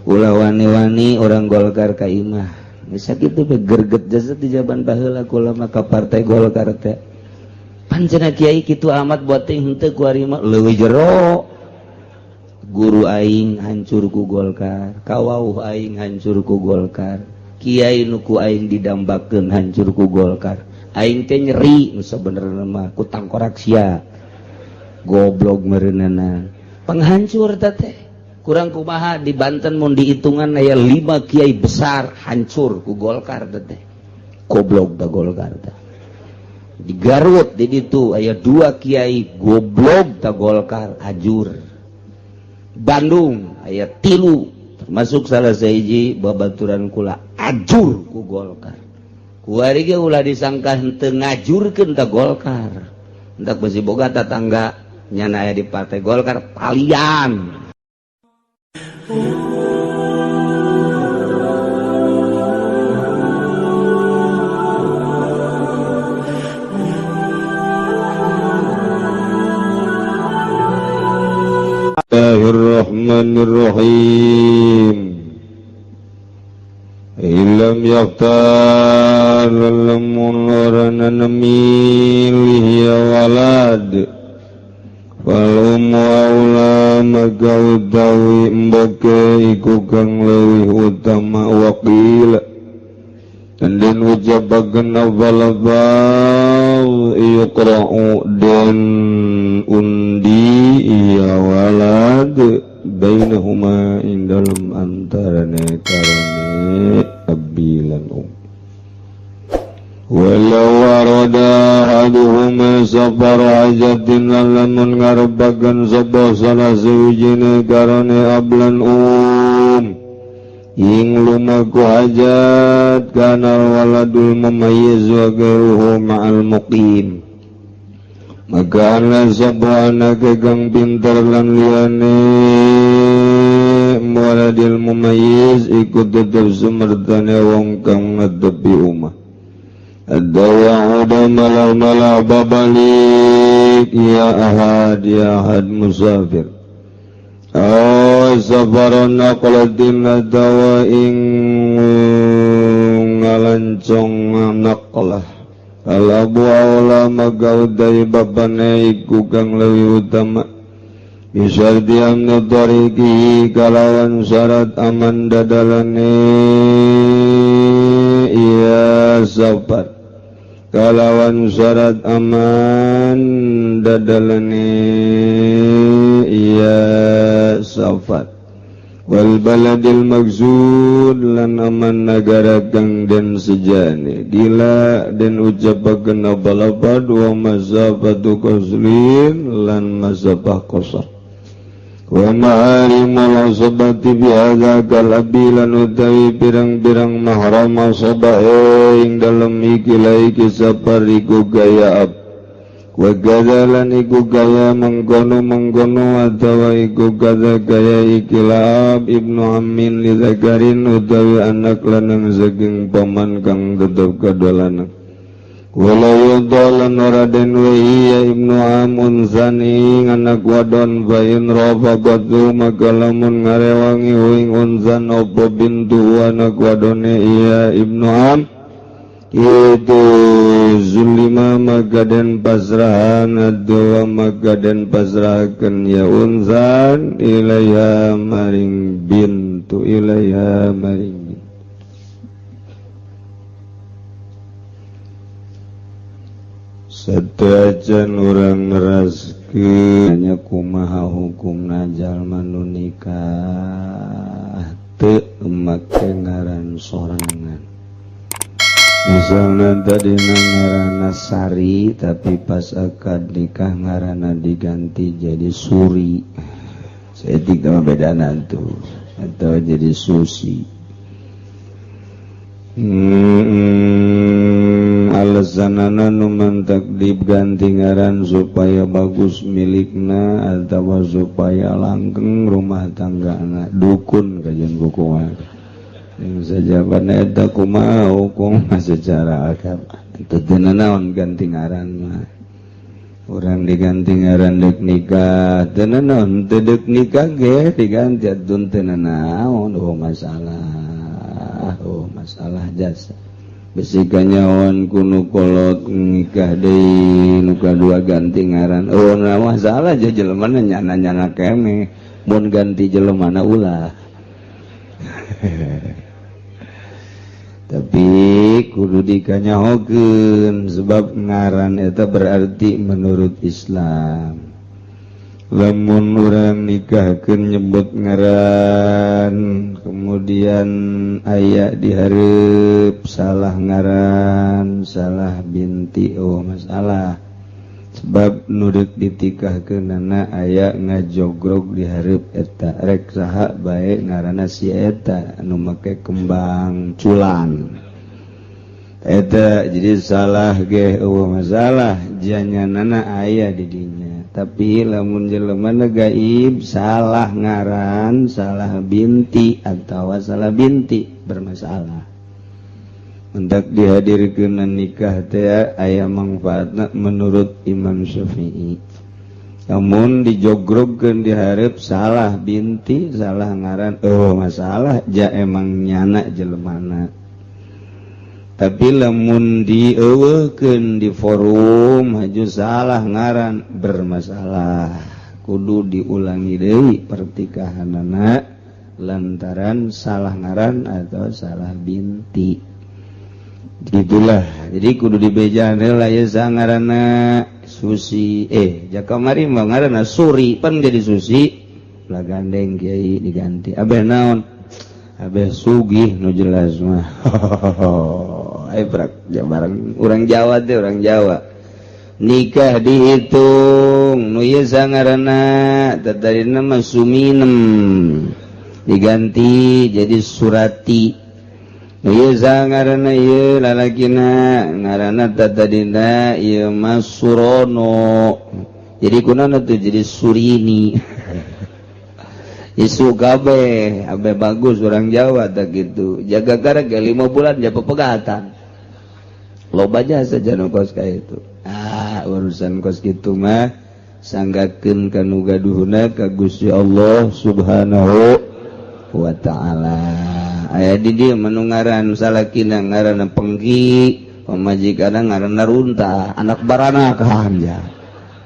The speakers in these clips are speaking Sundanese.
ulah wani-wani orang Golkar ka imah bisa kitu pe gerget jasa di jaban baheula kula mah ka partai Golkar teh pancena kiai kitu amat buat teh henteu ku ari mah leuwih jero guru aing hancur ku Golkar kawauh aing hancur ku Golkar kiai nu ku aing didambakeun hancur ku Golkar aing teh nyeri nu sabenerna mah ku tangkorak sia goblok meureunana penghancur teh kurang kumaha di Banten mun dihitungan aya 5 kiai besar hancur ku Golkar teh goblok da Golkar teh di Garut di ditu aya 2 kiai goblok da Golkar hajur Bandung aya 3 termasuk salah sahiji babaturan kula ajur ku Golkar kuari ge ulah disangka henteu ngajurkeun da Golkar hendak besi boga tatangga nyana aya di partai Golkar palian Bismillahirrahmanirrahim. Ilam yaktar lamun orana milih ya walad Walum wa'ula maka utawi mbake iku kang leuwih utama wakil dan ucapaken awal-awal yuqra'u dan undi ya walad bainahuma indalum antarane karane abilan walau warada ahaduhuma safar hajatin lamun ngarebakan sabah salah sewijine karane ablan ing lumaku hajat kana waladul mumayyiz wa ghairuhu ma'al muqim maka ana sabah anak kang pinter lan liyane waladil mumayyiz ikut tetep sumertane wong kang ngadepi umah Ad-dawa udah malah babalik ya ahad musafir safaron naqlatin ad-dawa ing ngalancong naqlah al-abu awla magaudai babane iku kang leuwih utama bisyarti amna tariqi kalawan syarat aman dadalane iya safar kalawan syarat aman dadalane iya safar wal baladil maksud lan aman negara kang den sejane gila den ucapaken balapad wa masafatu qaslin lan masafah qasar wa ma'arimul asabati bihadza kalabilan utawi pirang-pirang mahram asabahe ing dalem iki safar iku gaya wa gadalan iku gaya mengkono atawa iku gaya ikilab ibnu amin li zakarin utawi anak lanang saking paman kang tetep kadolanan walau yudalan raden wahiya ibnu amun zani anak wadon bain rafaqatu maka lamun ngarewangi wing unzan opo bintu anak wadone iya ibnu am itu zulima maka den pasrahan adwa maka den pasrahaken ya unzan ilaiha maring bintu ilaiha maring Sadajan orang ngeraskeun nya kumaha hukumna jalma nu nikah teu make ngaran sorangan. Misalna tadi ngaranna Sari tapi pas akad nikah ngaranna diganti jadi Suri. Seetik sama bedana tuh atau jadi Susi. Alasanana nu mentakdib ganti ngaran supaya bagus milikna atau supaya langgeng rumah tanggana dukun kajian kukuhan yang sajaban eta kumaha hukum secara agama itu naon ganti ngaran mah orang diganti ngaran dek nikah tenanon tedek nikah ge diganti adun tenanaon masalah jasa besi kanyawan kuno kolot nikah deui nu kadua ganti ngaran masalah aja jelemana nyana keme mun ganti jelemana ulah tapi kudu dikanyahokeun sebab ngaran eta berarti menurut Islam lamun urang nikahkeun nyebut ngaran kemudian aya di hareup salah ngaran salah binti masalah sebab nudek ditikahkeunana aya ngajogrog di hareup eta rek saha bae ngaranna si eta anu make kembang culan eta jadi salah ge masalah janyanana aya di dinya tapi lamun jelema gaib salah ngaran salah binti atawa salah binti bermasalah hendak dihadirkeun nikah teh aya mangfaatna menurut Imam Syafi'i. Namun dijogrogkeun di hareup salah binti, salah ngaran, masalah ja emang nyana jelemana. Tapi lamun dieuweukeun di forum haju salah ngaran bermasalah. Kudu diulangi deui pertikahanana lantaran salah ngaran atau salah binti. Gitulah jadi kudu dibejaan lah ya ngaranna Susi jaka mari mah ngaranna Suri pan jadi Susi lah gandeng kiai diganti abeh naon abeh sugih nu jelas mah brak barang urang Jawa teh urang Jawa nikah dihitung nu ieu sangaranna tadina mah Suminem diganti jadi Surati. Ieu ngaranna ieu lalakina ngaranna tadina ieu mas Surono. Jadi kunaon tuh jadi Surini. Isu kabeh abe bagus orang Jawa tak gitu. Jaga gara 5 bulan jaga pegatan. Loba jasa janu kos ka itu. Urusan kos kitu mah sanggakeun kanu gaduhna ka Gusti Allah Subhanahu wa taala. Aya di dieu menungaran salakina ngaranna Pengki, pamajikanna ngaranna Runta, anak baranakan ya.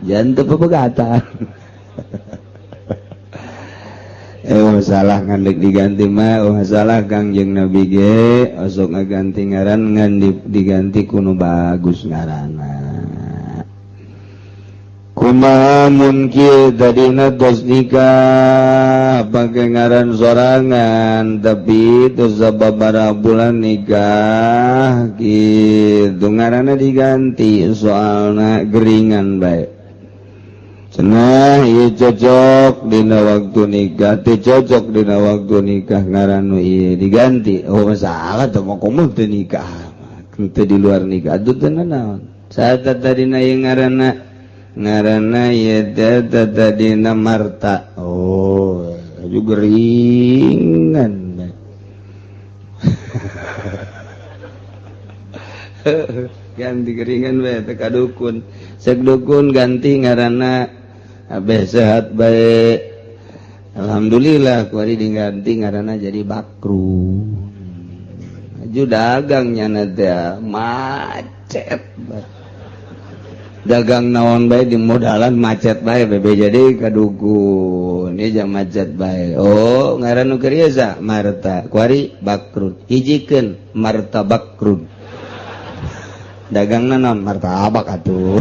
Jan teu pepegatan. Masalah ngandek diganti mah masalah Kangjeng Nabi ge osok ngaganti ngaran ngan diganti kuno bagus ngaranna. Kumaha mun kieu tadina tos nikah pake ngaran sorangan tapi tos sababaraha bulan nikah kitu ngaranna diganti soalna geringan bae. Cenah ieu cocok dina waktu nikah teu cocok dina waktu nikah ngaran nu ieu diganti masalah teu mah komo teu nikah teu di luar nikah atuh teu naon saeta tadina ieu ngaranna ieu tadina Marta aju geringan ganti geringan bae teh ka dukun sek dukun ganti ngaranna abeh sehat bae alhamdulillah kuari diganti ngaranna jadi Bakru aju dagang nyana teh macet dagang naon bae di modalan macet bae bebe jadi ka dukun ieu jang macet bae ngaran nu keur ieu Marta kuari Bakrun hijikeun Marta Bakrun dagangna naon martabak atuh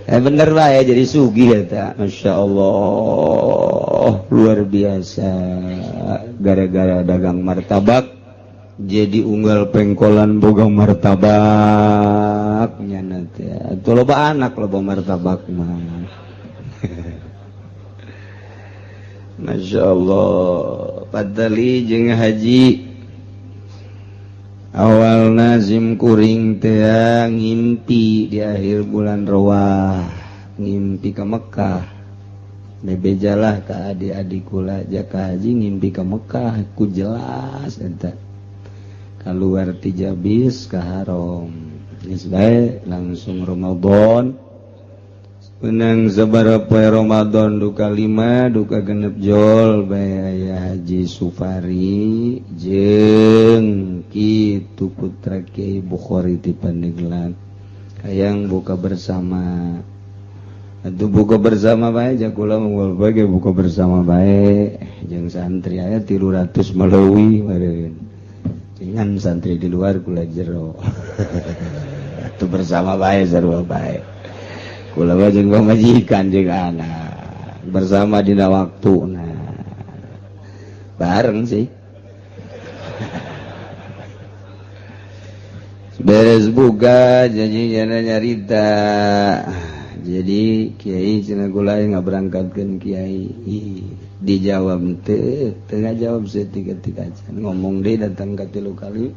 bener bae jadi sugih eta masyaallah luar biasa gara-gara dagang martabak jadi unggal pengkolan boga martabak nyana teh atuh loba anak loba martabak mah masyaallah padali jeung haji awal nazim kuring teh ngimpi di akhir bulan Rowah ngimpi ke Mekah bebejalah ka adik-adik kula jaka haji ngimpi ke Mekah ku jelas eta keluar ti jabis ka haram geus bae langsung Ramadan menang sabaraha poe Ramadan duka 5 duka genep jol bae aya Haji Sufari jeung kitu putra Kiai Bukhari ti Pandeglang hayang buka bersama. Atuh buka bersama bae jakula mung bage buka bersama bae jeung santri aya 300 maleui meureun. Dengan santri di luar kula jero. Atuh bersama bae sarua bae. Kula bae jeung pamajikan jeung anak bersama dina waktuna. Bareng sih. Beres buka janjinya nyarita. Jadi Kiai cenah kula yang berangkatkeun Kiai dijawab teu jawab setika-tika ngomong deui datang ka 3 kali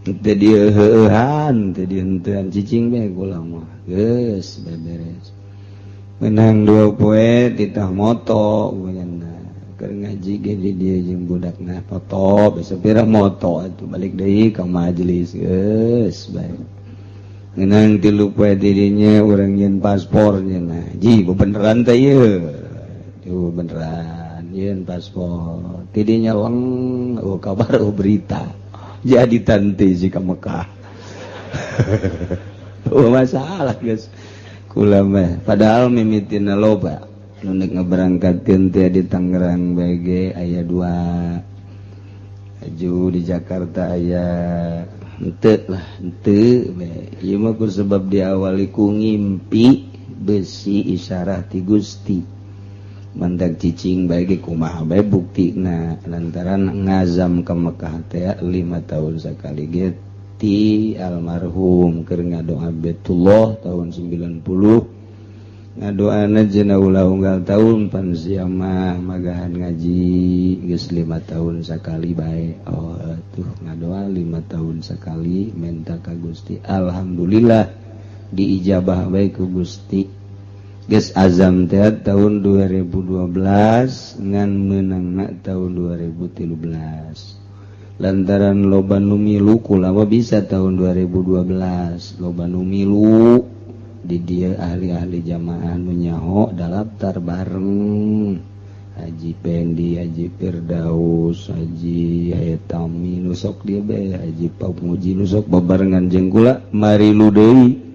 teu dieuheuhan teu dihenteuan cicing bae kula mah geus beres menang 2 poe titah moto geunyana keur ngaji ge di dieu jeung budakna foto besok pirang moto atuh balik deui ka majelis geus bae. Ngenang 3 poe didinya urang nyeun paspornya nah ji beneran teh ieu tuh beneran nyeun paspor didinya leng kabar berita jadi tante si ka Mekah. Oh masalah guys kula mah padahal mimitina loba nu nek ngaberangkatkeun teh di Tangerang BG aya 2 aju di Jakarta aya henteu ieu mah ku sebab diawali ku ngimpi besi isyarah ti Gusti mantak cicing bae ge kumaha bae buktina lantaran ngazam ka Mekah teh 5 tahun sakali ge ti almarhum keur ngadoa Baitullah tahun 90 ngadoana cenah ulah unggal tahun pan sia mah magahan ngaji geus 5 tahun sakali bae. Oh tuh ngadoa 5 tahun sakali minta ka Gusti alhamdulillah diijabah bae ku Gusti. Geus azam teh tahun 2012 ngan meunangna tahun 2013. Lantaran loba nu milu kula mah bisa tahun 2012 loba nu milu di dia ahli-ahli jamaah nu nyaho daftar bareng Haji Pendi, Haji Firdaus, Haji Hayatami nu sok dieu bae Haji Pamuji nu sok babarengan jeung kula marilu deui.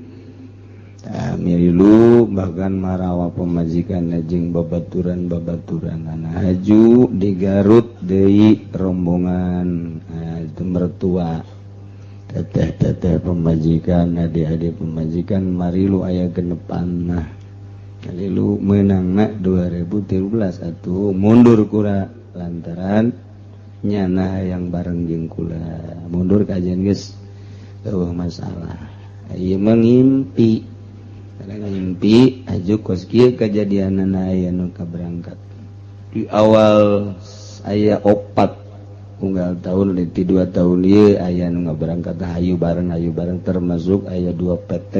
Tah marilu bahkan marawa pamajikan jeung babaturan haju di Garut deui rombongan itu mertua teteh pemajikan adik-adik pemajikan marilu aya genepan nah marilu meunangna 2013 atuh mundur kula lantaran nyana yang bareng jeung kula mundur kajian geus eueuh masalah ieu mah ngimpi ajuk kos kieu kajadianana aya nu kaberangkat di awal aya 4 unggal tahun di 2 tahun ieu aya nu ngaberangkat hayu bareng termasuk aya 2 PT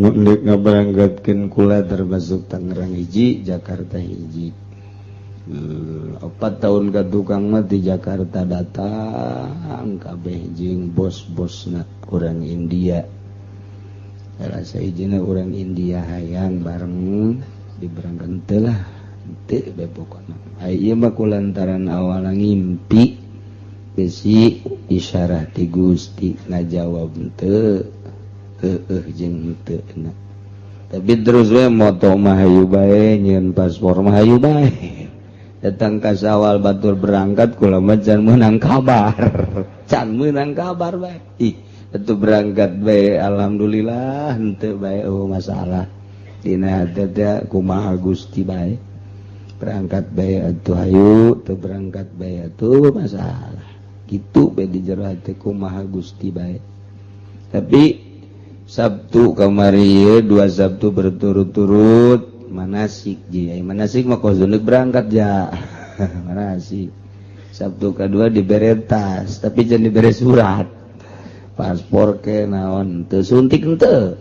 nu nek ngaberangkatkeun kula termasuk Tangerang hiji Jakarta hiji 4 tahun ka tukang mah di Jakarta datang kabeh jeung bos-bosna urang India rasa hijina urang India hayang bareng diberangkat teh lah teu bae pokona ieu mah kulantaran awalna ngimpi besi isyarah ti Gusti ngajawab teu jeung teu na tapi terus we moto mah hayu bae nyieun paspor mah hayu bae datang ka Sawal batur berangkat kula mah can meunang kabar bae atuh berangkat bae alhamdulillah henteu bae masalah dina hate teh kumaha Gusti bae berangkat bae atuh hayu teu berangkat bae atuh masalah kitu bae di jero hate kumaha Gusti bae. Tapi Sabtu kamari 2 Sabtu berturut-turut manasik ji manasik mah kozuneuk berangkat ja manasik Sabtu kedua dibere tas tapi jangan dibere surat paspor ke naon teu suntik henteu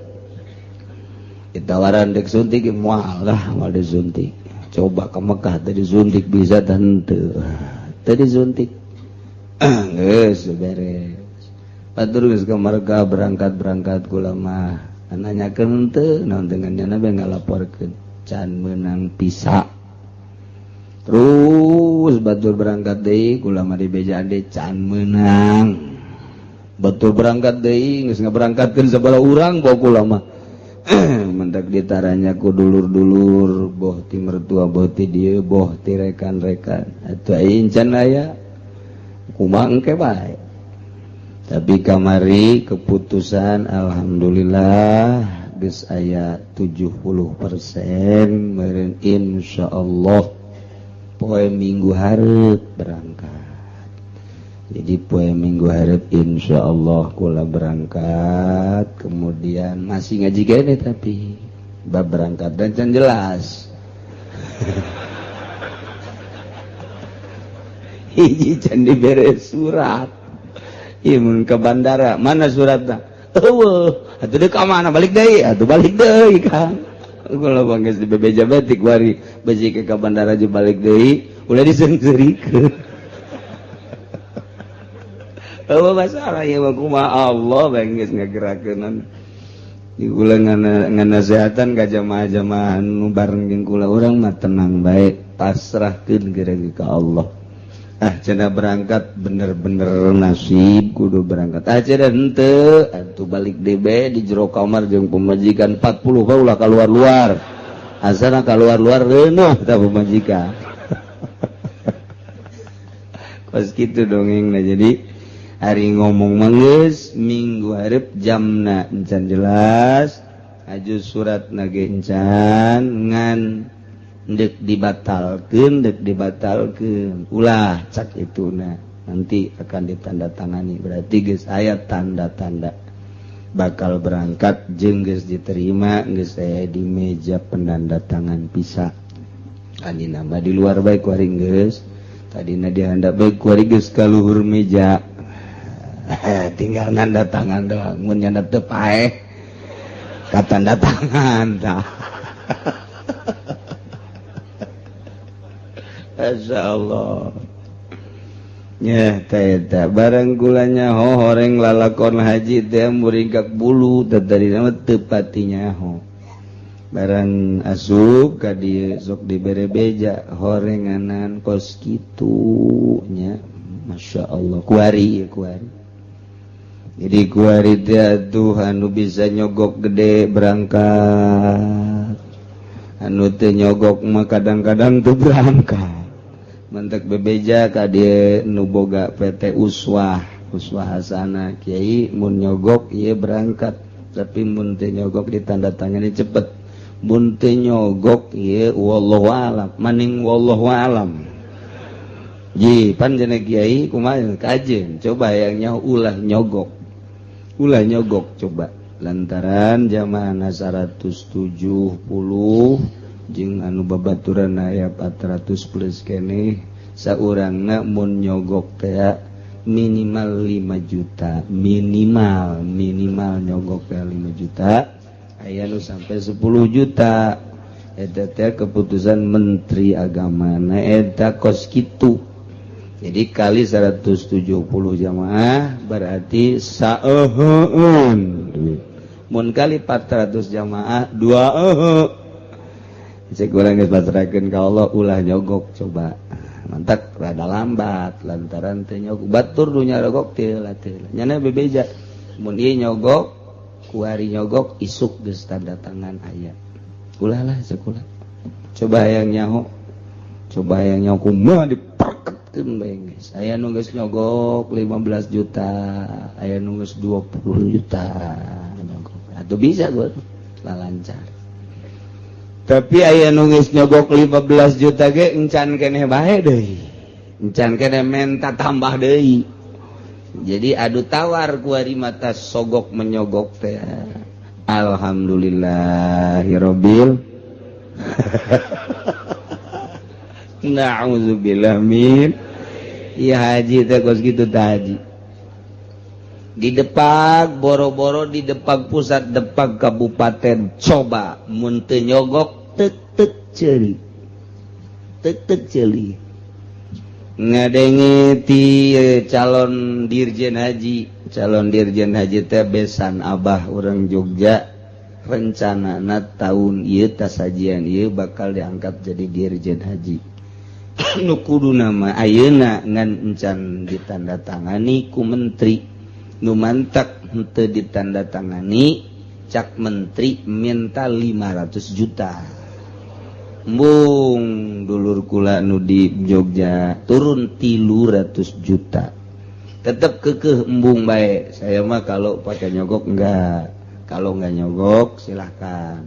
ditawaran dek suntik moal lah moal disuntik coba ke Mekah tadi suntik bisa teu tadi suntik geus beres. Batur geus ka marga berangkat kula mah. Nanyakeun teu naon teh nganjana bae ngalaporkeun can meunang pisa. Terus batur berangkat deui kula mah di bejaan deui can meunang. Batur berangkat deui geus ngaberangkatkeun sabaraha urang bawa kula mah. Mendak ditaranya ku dulur-dulur, boh ti mertua, boh ti dieu, boh ti rekan-rekan. Atuh aing can aya kumaha engke bae. Tapi kamari keputusan alhamdulillah geus aya 70% meureun insyaallah poe Minggu hareup berangkat. Jadi poe Minggu hareup insyaallah kula berangkat, kemudian masih ngaji gene tapi bab berangkat dan can jelas. Hiji can dibere surat. Imun ke bandara, mana suratna? Eueuh, atuh deuk ka mana balik deui? Atuh balik deui Kang. Kula bangges di bebeja batik wari beusi ke bandara je balik deui, ulah diseungseurikeun. Eueuh masalah ya kumaha Allah bangges ngagerakeun. Di kula nganasehatan ka jamaah-jamaah nu bareng jeung kula urang mah tenang bae, pasrahkeun geureuh ka Allah. Cenah berangkat bener-bener nasib kudu berangkat. Cenah henteu atuh balik DB di jero kamar jeung pemajikan 40 bae ulah kaluar-luar. Asana kaluar-luar reuneuh tah pemajikan. Kos kitu dongengna. Jadi hari ngomong manggeus Minggu hareup jamna encan jelas. Aju suratna ge encan ngan dek dibatalkeun ulah cak ituna nanti akan ditandatangani berarti geus aya tanda-tanda bakal berangkat jeung geus diterima geus aya di meja penandatangan pisa anjeunna mah di luar bae kuring geus tadina dihandap bae kuring geus ka luhur meja tinggal nanda tangan doang mun nyanda teu paeh ka tanda tangan tah. Masyaallah. Ya, eta barang gulanya horeng lalakon haji teh muringkak bulu tadi nama teu pati nyaho. Barang asup ka dieu sok dibere beja horenganan kos kitu nya. Masyaallah kuari. Jadi kuari teh atuh anu bisa nyogok gede berangkat. Anu teu nyogok mah kadang-kadang teu berangkat. Mentek bebeja ka dieu nu boga PT uswah hasanah kiai mun nyogok ieu berangkat tapi mun teu nyogok ditandatangani cepet mun teu nyogok ieu wallahu alam maning wallahu alam ji panjenengan kiai kumaha kajeun coba hayangnya ulah nyogok coba lantaran jamaah 170 jeung anu babaturan aya 400 plus keneh saurangna mun nyogok teh minimal 5 juta minimal nyogok teh 5 juta aya nu sampai 10 juta eta teh keputusan menteri agama na eta kos kitu jadi kali 170 jamaah berarti saeuheun mun kali 400 jamaah 2 cek urang geus pasrahkeun ka Allah ulah nyogok coba mantak rada lambat lantaran teu nyogok batur nu nyogok teu nyana bebeja mun ieu nyogok kuari nyogok isuk geus tanda tangan aya ulah lah cek ulah coba hayang nyaho kumaha diperketkeun bae geus aya nu geus nyogok 15 juta aya nu geus 20 juta nyogok atuh bisa gua lancar. Tapi aya nu geus nyogok 15 juta ge encan keneh bae deui. Encan keneh menta tambah deui. Jadi adu tawar kuari mata sogok menyogok teh. Alhamdulillahirabbil. Na'udzubillah min. Ya haji teh kos kitu teh haji. Di Depag boro-boro di Depag pusat Depag kabupaten coba mun teu nyogok tek ceuli ngadenge ti calon dirjen haji teh besan abah urang Jogja rencanana tahun ieu tas sajian ieu bakal diangkat jadi dirjen haji. Nu kudu nama ayeuna ngan encan ditandatangani ku menteri, nu mantak henteu ditandatangani cak menteri minta 500 juta. Embung dulur kula nu di Jogja turun 300 juta. Tetep kekeh embung bae. Saya mah kalau pakai nyogok enggak. Kalau enggak nyogok silahkan.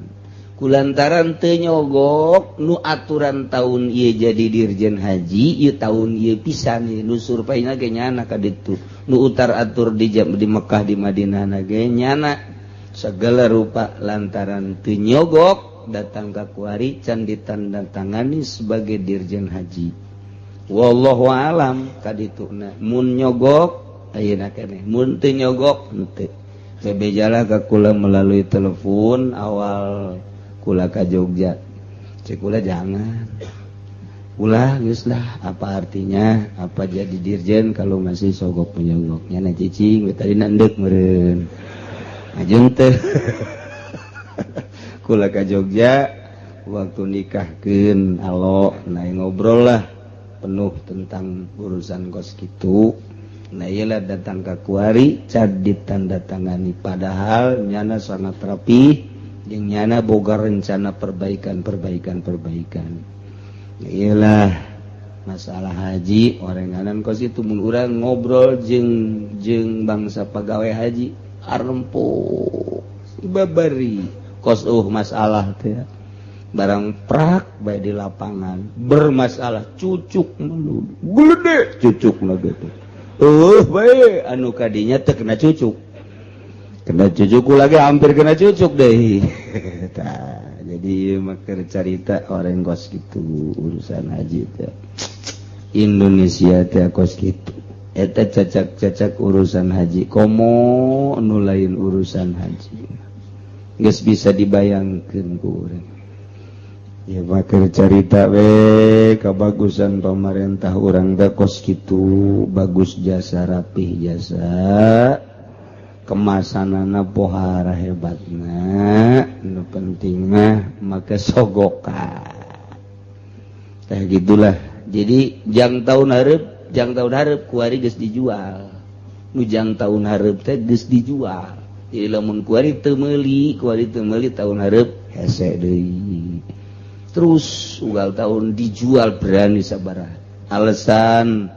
Kulantaran teu nyogok nu aturan tahun ieu jadi dirjen haji, ieu tahun ieu pisan ieu nu surveinya ge nyana ka ditu. Nu utar atur di Mekah di Madinah na ge nyana segala rupa lantaran teu nyogok datang ka kuari can ditandatangani sebagai dirjen haji. Wallahu alam kadituna. Mun nyogok ayeuna keneh, mun teu nyogok henteu. Bebejala ka kula melalui telepon awal kula ka Jogja. Cek kula jangan. Kula geus lah apa artinya? Apa jadi dirjen kalau masih sogok menyogok? Nya cicing tadi ndek meureun. Ajeng teh. Kula ka Jogja waktu nikahkeun alo naik ngobrol lah penuh tentang urusan kos kitu. Nah iyalah datang ka kuari cad ditandatangani padahal nyana sangat rapi jeung nyana boga rencana perbaikan. Nah iyalah masalah haji orenganan kos itu mun urang ngobrol jeung bangsa pegawai haji arempuk babari kos masalah teh barang prak bae di lapangan bermasalah cucuk mulu gede cucuk na gitu bae anu kadinya teu kena cucuk lagi hampir kena cucuk deh. Tah jadi makeur carita orang kos gitu urusan haji teh Indonesia teh kos gitu eta cacak urusan haji komo nu lain urusan haji geus bisa dibayangkeun ku urang. Ya makeur carita we kabagusan pamarentah urang teh kos kitu bagus jasa rapih jasa kemasanana pohara hebatna nu penting mah make sogokan. Tah gitulah. Jadi jang tahun hareup kuari geus dijual. Nu jang tahun hareup teh geus dijual. Jadi lamun kuari teu meuli tahun hareup hese deui. Terus ugal tahun dijual berani sabaraha. Alasan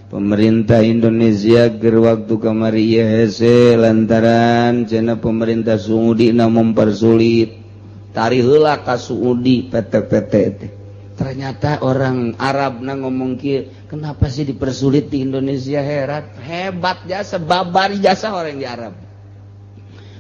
pemerintah Indonesia ger waktu kamari ieu hese lantaran cenah pemerintah Saudi na mempersulit. Tari heula ka Saudi PT teh. Ternyata orang Arab na ngomong kieu, kenapa sih dipersulit di Indonesia hebat jasa babari jasa orang di Arab.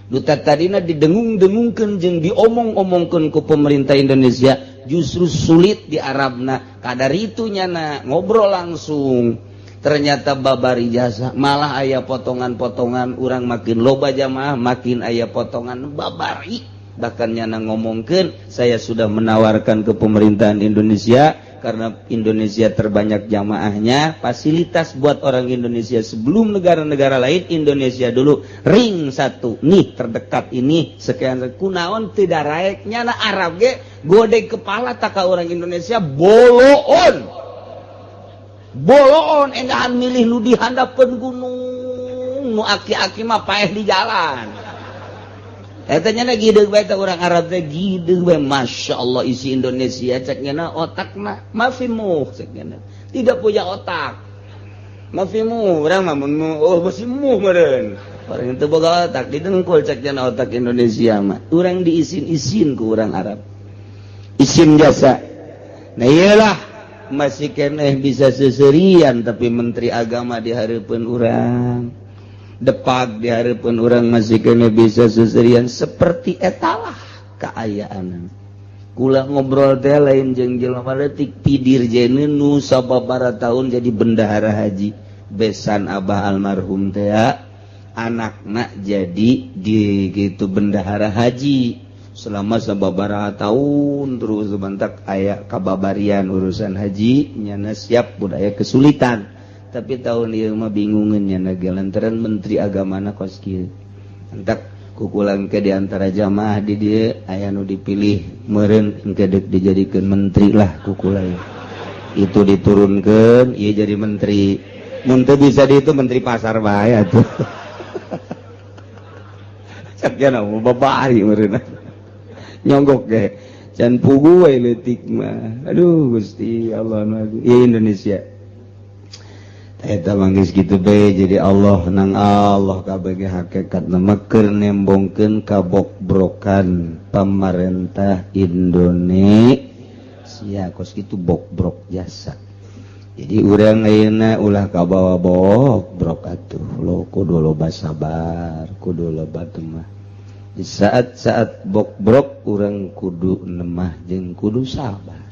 Duta tadina didengung-dengungkeun jeung diomong-omongkeun ku pemerintah Indonesia justru sulit di Arabna. Kadar itu nyana ngobrol langsung. Ternyata babari jasa malah aya potongan-potongan urang makin loba jamaah makin aya potongan babari. Bahkan nyana ngomongkeun saya sudah menawarkan ke pemerintahan Indonesia karena Indonesia terbanyak jamaahnya, fasilitas buat orang Indonesia sebelum negara-negara lain, Indonesia dulu ring satu nih terdekat ini sekian kunaon tidak raeknya na Arab ge gode kepala taka orang Indonesia boloon endahan milih nu di handapeun gunung nu aki-aki mah paeh di jalan. Eta nya gideug bae teh urang Arab teh gideug bae masyaallah isi Indonesia cekna otakna mafimuh cekna tidak punya otak mafimuh urang mah mun masih muh meureun urang teu boga otak didengkul cekna otak Indonesia mah urang diisin-isin ku urang Arab isin jasa. Nah iyalah masih keneh bisa seserian tapi menteri agama di hareupeun urang depak di hareupeun urang masih kena bisa seserian seperti etalah kaayaan. Kula ngobrol teh lain jeung jelema leutik pidirjeun nu sababaraha tahun jadi bendahara haji besan abah almarhum teh anakna jadi di gitu bendahara haji selama sababaraha tahun terus sebentak aya kababarian urusan haji nyana siap budaya kesulitan tapi tahun ieu mah bingungeun nyana ge lantaran menteri agamana kos kieu entak kukulang ke diantara jamaah di dieu aya nu dipilih meureun engke deuk dijadikeun menteri lah kukulang itu diturunkeun ieu jadi menteri mun teu bisa di itu menteri pasar bae atuh sakjana mau babari meureun nyonggok ge can pugu we leutik mah aduh Gusti Allah ya Indonesia eta manggeus kitu bae jadi Allah nang Allah kabeh hakikat nama keur nembongkeun kabogbrokan pamarentah Indonesia kos kitu bokbrok jasa jadi urang ayeuna ulah kabawa bokbrok atuh lo kudu loba sabar kudu loba temah di saat-saat bokbrok urang kudu nemah jeung kudu sabar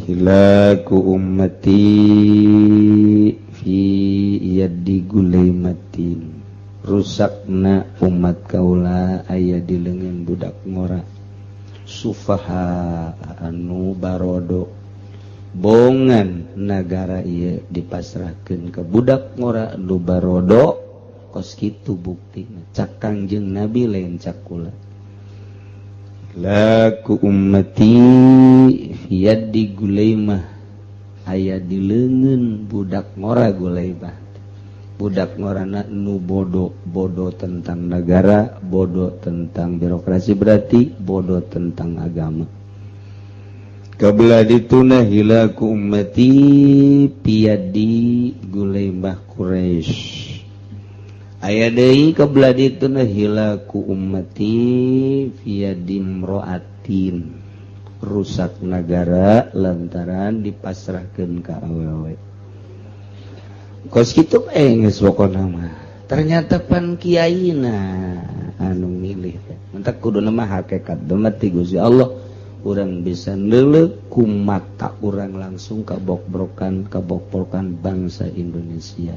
hilaku ummati fi yadi gulaimatin rusakna umat kaula aya di leungeun budak ngora sufaha anu barodo bongan nagara ieu dipasrahkeun ka budak ngora anu barodo kos kitu buktina cak Kangjeng Nabi lain cak kula laku ummati fiyaddi gulaimah aya di leungeun budak ngora gulaimah budak ngorana nu bodoh tentang negara bodoh tentang birokrasi berarti bodoh tentang agama kabelah dituna hilaku ummati piyaddi gulaimah Quraisy aya deui kabelah dituna hilaku ummati fiyadim roatin rusak negara lantaran dipasrahkeun ka awewe kos kitu bae geus pokona mah ternyata pan kiaina anu milih entek kuduna mah hakikat mah ti Gusti Allah urang bisa leuleuh ku mata urang langsung kabokbrokan bangsa Indonesia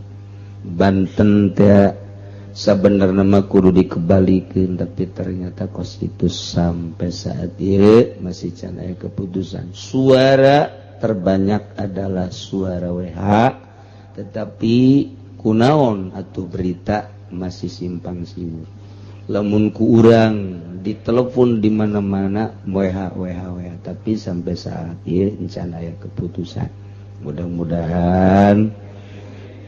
Banten teh sabenerna mah kudu dikebalikeun tapi ternyata kos itu sampai saat ieu masih can aya keputusan suara terbanyak adalah suara WH tetapi kunaon atuh berita masih simpang siur lamun ku urang ditelepon di mana-mana WH tapi sampai saat ieu can aya keputusan mudah-mudahan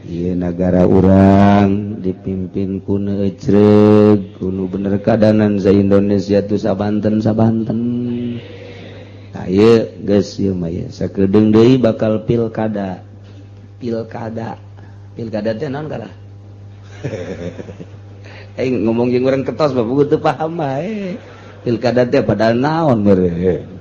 ieu negara urang dipimpin ku neujreug kudu bener kadanan sa Indonesia tu sabanten ieu geus ieu mah ya sakedeung deui bakal pilkada teh naon kana ngomong jeung urang ketos bae teu paham bae pilkada teh padahal naon meureun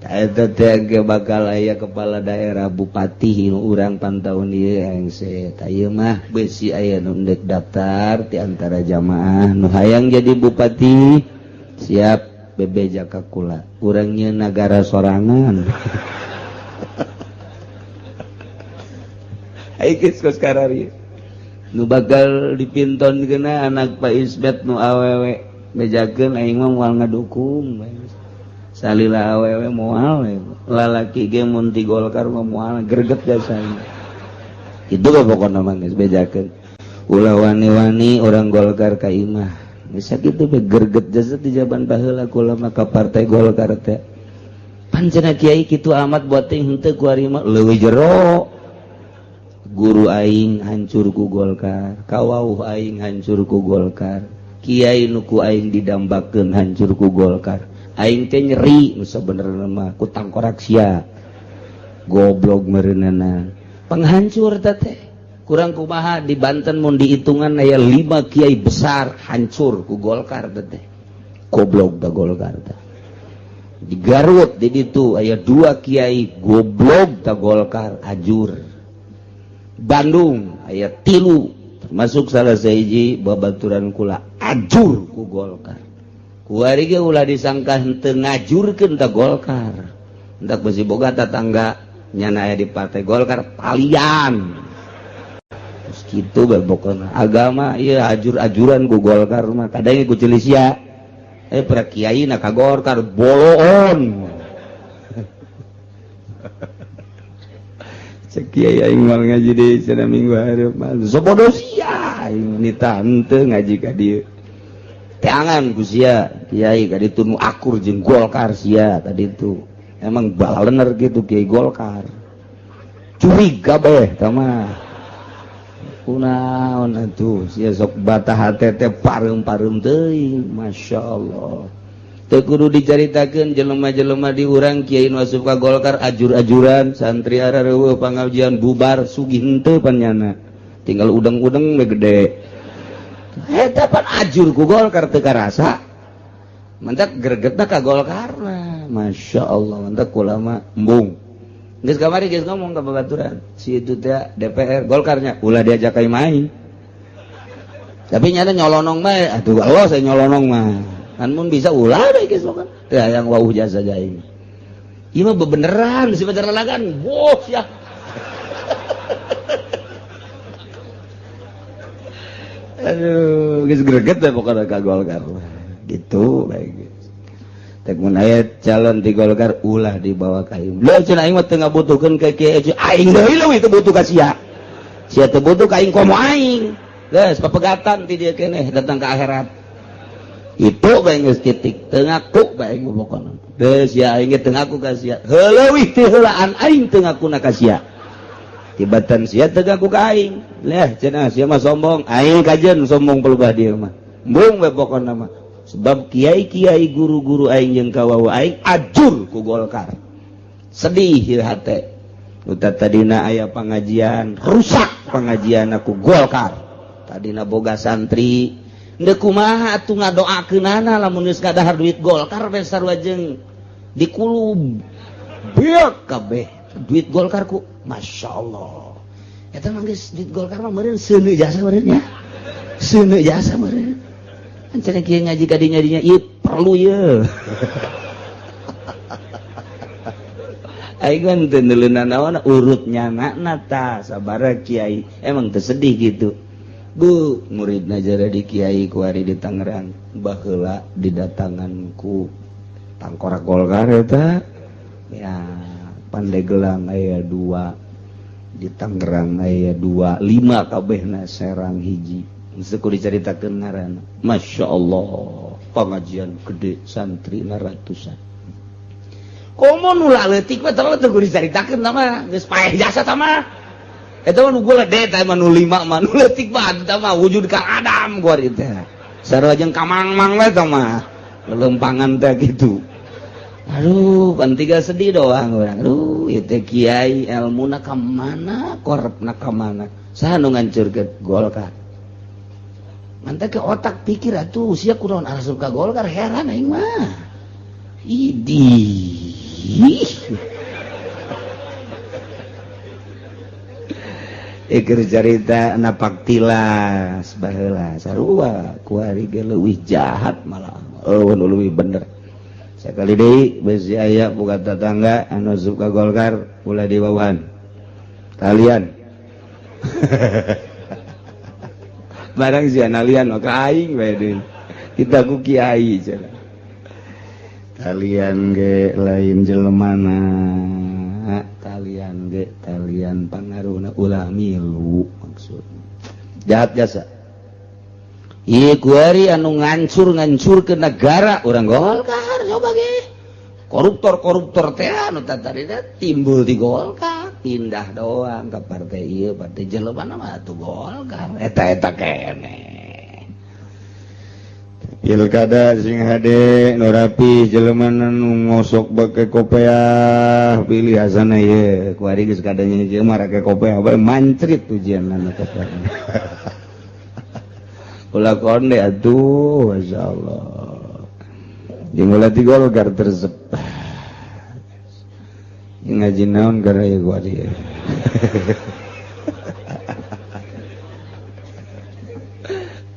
eta teh bakal aya kepala daerah bupati nu urang pantaun ieu hengse ieu mah beusi aya nu endek daftar ti antara jamaah nu hayang jadi bupati siap bebeja ka kula urang nya nagara sorangan ai geus kos karari nu bakal dipintonkeunna anak Pak Isbet nu awewe bejakeun aing mah moal ngadukung salila awewe moal lalaki ge mun ti Golkar mah moal greget jasana itu pokona mah geus bejakeun ulah wani-wani orang Golkar ka imah bisa kitu be greget jasa di jaban baheula kula mah ka partai Golkar teh pancena kiai kitu amat buat teh henteu ku ari mah leuwih jero guru aing hancur ku Golkar kawauh aing hancur ku Golkar kiai nu ku aing didambakeun hancur ku Golkar aing teh nyeri nu sabenerna mah ku tangkorak sia goblok meureunana penghancur teh kurang kumaha di Banten mun dihitungan aya 5 kiai besar hancur ku Golkar teh goblok da Golkar teh di Garut di ditu aya 2 kiai goblok da Golkar ajur Bandung aya 3 termasuk salah sahiji babaturan kula ajur ku Golkar kuari ge ulah disangka henteu ngajurkeun ta Golkar hendak besi boga tatangga nyana aya di partai Golkar palian terus kitu bae pokona agama ieu ajur-ajuran ku Golkar mah kadang ku ceulisia para kiai na ka Golkar boloon. Cek kiai aing mal ngaji deui cenah minggu hareup mah. Sobodo sia ini tante ngaji ka dieu. Teangan ku sia kiai ka ditu nu akur jeung Golkar sia tadi itu. Emang balener gitu kiai Golkar. Curiga beh tah mah. Kunaon atuh sia sok batah hate teh pareum-pareum teuing masyaallah teu kudu dicaritakeun jelema-jelema di urang kiai nu asup ka Golkar ajur-ajuran santri arareueuh pangajian bubar sugih henteu pannyana tinggal udeng-udeng we gede eta pan ajur ku Golkar teu karasa mentak gregetna ka Golkarna masyaallah mentak ulama embung geus kamari geus ngomong ka babaturan si itu teh DPR Golkarnya ulah diajak ka main tapi nyata nyolonong mah atuh Allah saya nyolonong mah kan mun bisa ulah bae geus kan teh yang wauh jasa jaing ieu mah bebeneran si beneran kan boh ya aduh geus greget teh pokona ka Golkar gitu bae tek mun aya calon di Golkar ulah dibawa ka ieu. Leuh cenah aing mah teu ngabutuhkeun ka kieu aing deui leuwih teu butuh ka sia. Sia teu butuh ka aing komo aing. Geus papegatan ti dieu keneh datang ka akhirat. Itu bae geus titik teu ngaku bae aing pokona. Teu sia aing teu ngaku ka sia. Leuwih ti heulaan aing teu ngakuna ka sia. Tibatan sia teu ngaku ka aing. Leh cenah sia mah sombong, aing kajeun sombong pelebah dieu mah. Embung bae pokona mah. Sebab kiai-kiai guru-guru aing jeung kawawu aing ajur ku Golkar. Sedih ieu hate. Uta tadina aya pangajian, rusak pangajian aku Golkar. Tadina boga santri, deuk kumaha atuh ngadoakeunana lamun geus kadahar duit Golkar we sarua jeung dikulub. Beuk kabeh duit Golkar ku masyaallah. Eta mah geus duit Golkar mah meureun seuneu jasa meureun nya. Seuneu jasa meureun. Cenah kieu ngaji ka dinya ieu perlu ye. Aing kan teu neuleunna naon urut nyanana tah sabaraha kiai emang teu sedih gitu. Bu muridna jara di kiai ku ari di Tangerang baheula didatangan ku tangkora Golkar eta ya Pandeglang aya 2 di Tangerang aya 2 5 kabehna Serang hiji. Seku diceritakeun ngaranna. Masya Allah, pengajian gede santri na ratusan. Komo nu leutik mah teu diceritakeun mah, geus paeh jasa tah mah. Eta mah nu gede tah mah nu 5 mah nu leutik mah tah mah wujud ka Adam gua ieu teh. Sarua jeung kamang-mang we tah mah. Lelempangan teh gitu. Aduh, pantiga sedih doang urang. Aduh, ieu teh kiai elmuna ka mana, korepna ka mana. Saha nu ngancurkeun Golkar? Mantak ke otak pikir atuh sia kunaon asup ka Golkar heran aing mah. Idih. Keur carita napak tilas baheula sarua ku ari ge leuwih jahat malah. Eueun leuwih bener. Sakali deui besi aya boga tetangga anu asup ka Golkar ulah dibawaan. Kalian. Barang si analian maka aing bae deui. Kita ku kiai cenah. Kalian ge lain jelemana. Kalian ge kalian pangaruhna ulah milu maksudna. Jahat jasa. Ieu ku ari anu ngancur-ngancurkeun negara urang Golkar coba ge. Koruptor-koruptor teh anu tatarina timbul di Golkar. Pindah doang ke partai ieu partai jelema mah atuh Golkar eta keneh. Pilkada sing hade nu rapi jelema nu ngosok bake kopiah pilih asana ieu ku ari geus kadanya jelema rake kopiah bae mancrit ujianna kopiah. Ulah konde atuh masyaallah. Jeung ulah di Golkar tersep. Ngaji naon gara ya gua dia.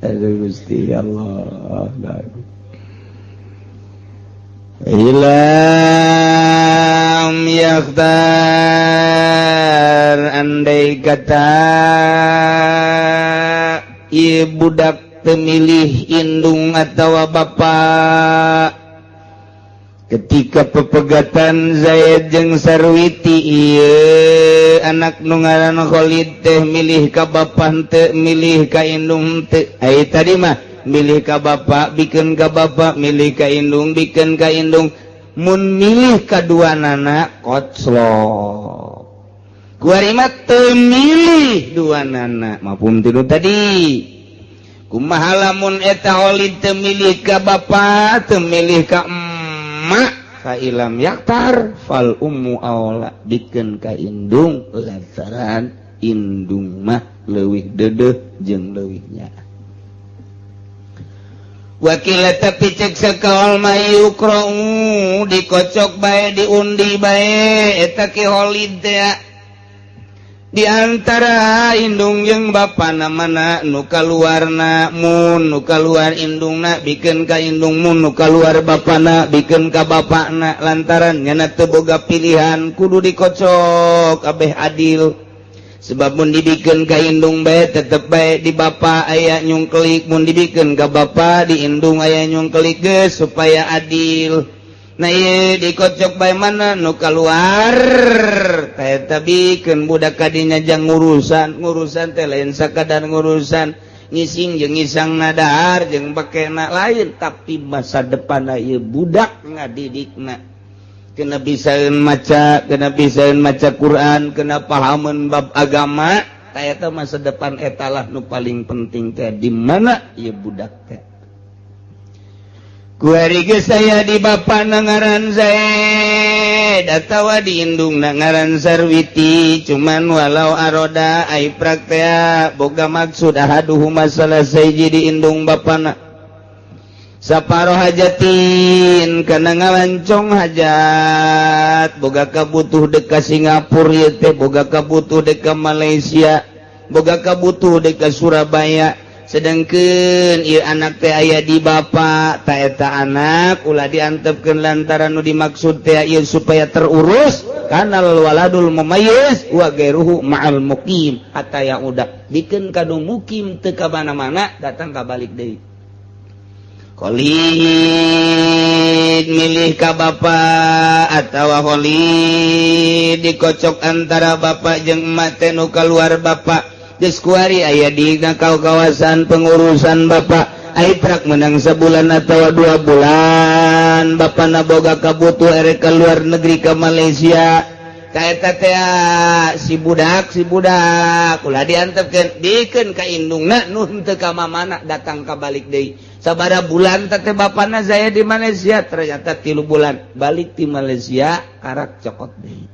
Aduh Gusti Allah. Ilam yakhtar andai kata ieu budak temilih indung atawa bapak ketika pepegatan Zaid jeung Sarwiti ieu anak nu ngaranna Khalid teh milih ka bapa teu milih ka indung teu ai tadi mah milih ka bapa bikeun ka bapa milih ka indung bikeun ka indung mun milih kaduanana koclok kuari mah teu milih duanana mafhum tilu tadi kumaha lamun eta Khalid teu milih ka bapa teu milih ka emak fa ilam yaktar fal ummu aula bikeun ka indung lantaran indung mah leuwih deudeuh jeung leuwih nyaa wakil tapi cek sakaol mayukra'u dikocok bae diundi bae eta ki Khalid teh di antara indung jeung bapana mana nu kaluarna mun nu kaluar indungna bikeun ka indung mun nu kaluar bapana bikeun ka bapana lantaran nyana teu boga pilihan kudu dikocok kabeh adil sebab mun dibikeun ka indung bae tetep bae di bapa aya nyungkelik mun dibikeun ka bapa di indung aya nyungkelik geus supaya adil nah ieu dikocok bae mana nu kaluar eta bikeun budak kadinya jang ngurusan teh lain sakadar ngurusan ngising jeung ngisangna dahar jeung bakena lain tapi masa depanna ieu budak ngadidikna kena bisaeun maca Quran kena pahameun bab agama eta masa depan etalah nu paling penting teh di mana ieu budak teh kuari geus aya di bapana ngaran Zaid atawa di indungna ngaran Sarwiti cuman walau aroda ai praktea boga maksud ahaduhuma salah sahiji di indung bapana saparo hajatin kana ngalancong hajat boga kabutuh deka Singapura ieu teh boga kabutuh deka Malaysia boga kabutuh deka Surabaya sedangkeun ieu anak teh aya di bapa ta eta anak ulah diantepkeun lantaran nu dimaksud teh ieu supaya terurus kanal waladul mumayyiz wa gairuhu ma'al muqim hatta ya udah bikeun kanu mukim teu ka mana-mana datang ka balik deui Khalid milih ka bapa atawa Khalid dikocok antara bapa jeung emak teh nu kaluar bapa geus kuari aya di kawasan pengurusan bapa ai prak menang sebulan atawa 2 bulan bapana boga kabutuh ere ka luar negeri ka Malaysia ka eta teh si budak ulah diantepkeun dikeun ka indungna nu teu ka mamana datang ka balik deui sabara bulan teh bapana saya di Malaysia ternyata 3 bulan balik di Malaysia karak cokot deui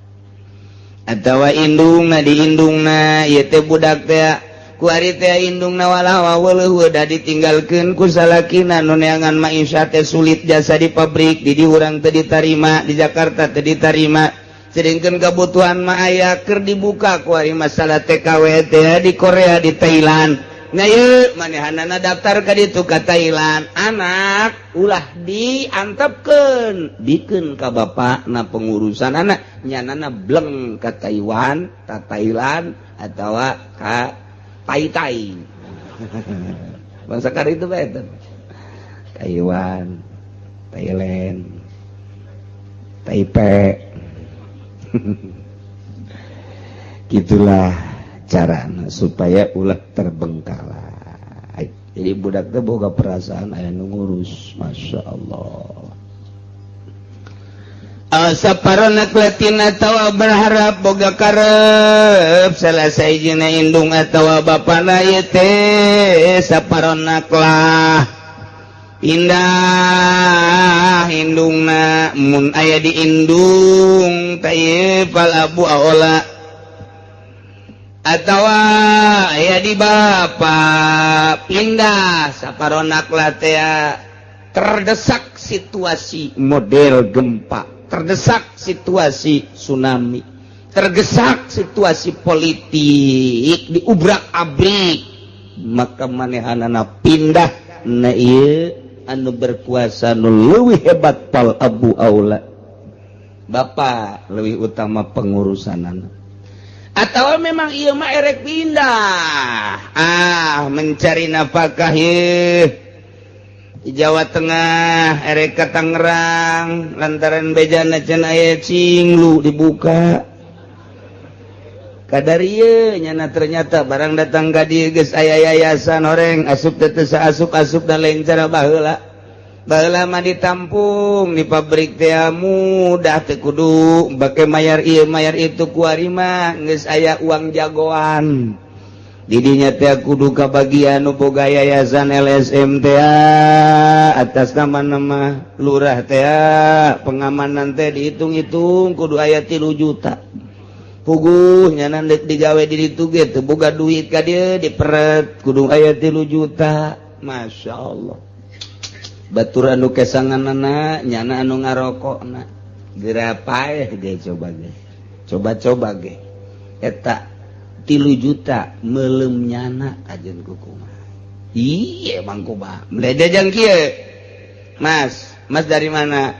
atawa indungna di indungna ieu teh budak teh ku ari teh indungna walah weuleuh da ditinggalkeun ku salakina nu neangan maisha teh sulit jasa di pabrik di urang teh ditarima di Jakarta teh ditarima sedengkeun kebutuhan mah aya keur dibuka ku ari masalah TKW teh di Korea di Thailand nah ieu manehanana daftar ka ditu ka Thailand anak ulah diantepkeun bikeun ka bapana pengurusan anak nyanana bleng ka Taiwan ka Thailand atawa ka Tai bangsa kar itu bae Taiwan Thailand Taipei gitulah carana supaya ulah terbengkalai jadi budak teh boga perasaan aya nu ngurus masyaallah saparona kletin atawa berharap boga karep salah sahijina indung atawa bapana ieu teh saparona lah indah indungna mun aya di indung teh fal abu aula atawa aya di bapa pindah saparonak latea terdesak situasi model gempa terdesak situasi tsunami terdesak situasi politik diubrak-abrik maka manehanana pindah na ieu anu berkuasa nu leuwih hebat pal abu aula bapa leuwih utama pengurusanana Atau memang ieu mah erek pindah mencari nafkah di Jawa Tengah erek ka Tangerang lantaran bejana cenah aya cinglu dibuka kadar ieu nyana ternyata barang datang ka dieu geus aya yayasan horeng asup teh teu saasup-asup da lain cara baheula mah ditampung di pabrik teh mudah teu kudu bake mayar ieu mayar itu ku ari mah geus aya uang jagoan didinya teh kudu kabagian nu boga yayasan LSM teh atas nama lurah teh pengamanan teh dihitung-hitung kudu aya 3 juta puguh nyana digawe di ditu ge teu boga duit ka dieu diperet kudu aya 3 juta masyaallah batur anu kesanganana nyana anu ngarokokna geura paeh ge coba ge eta 3 juta melem nyana ajeun kukumaha ieu emang kumaha mledejang kieu mas dari mana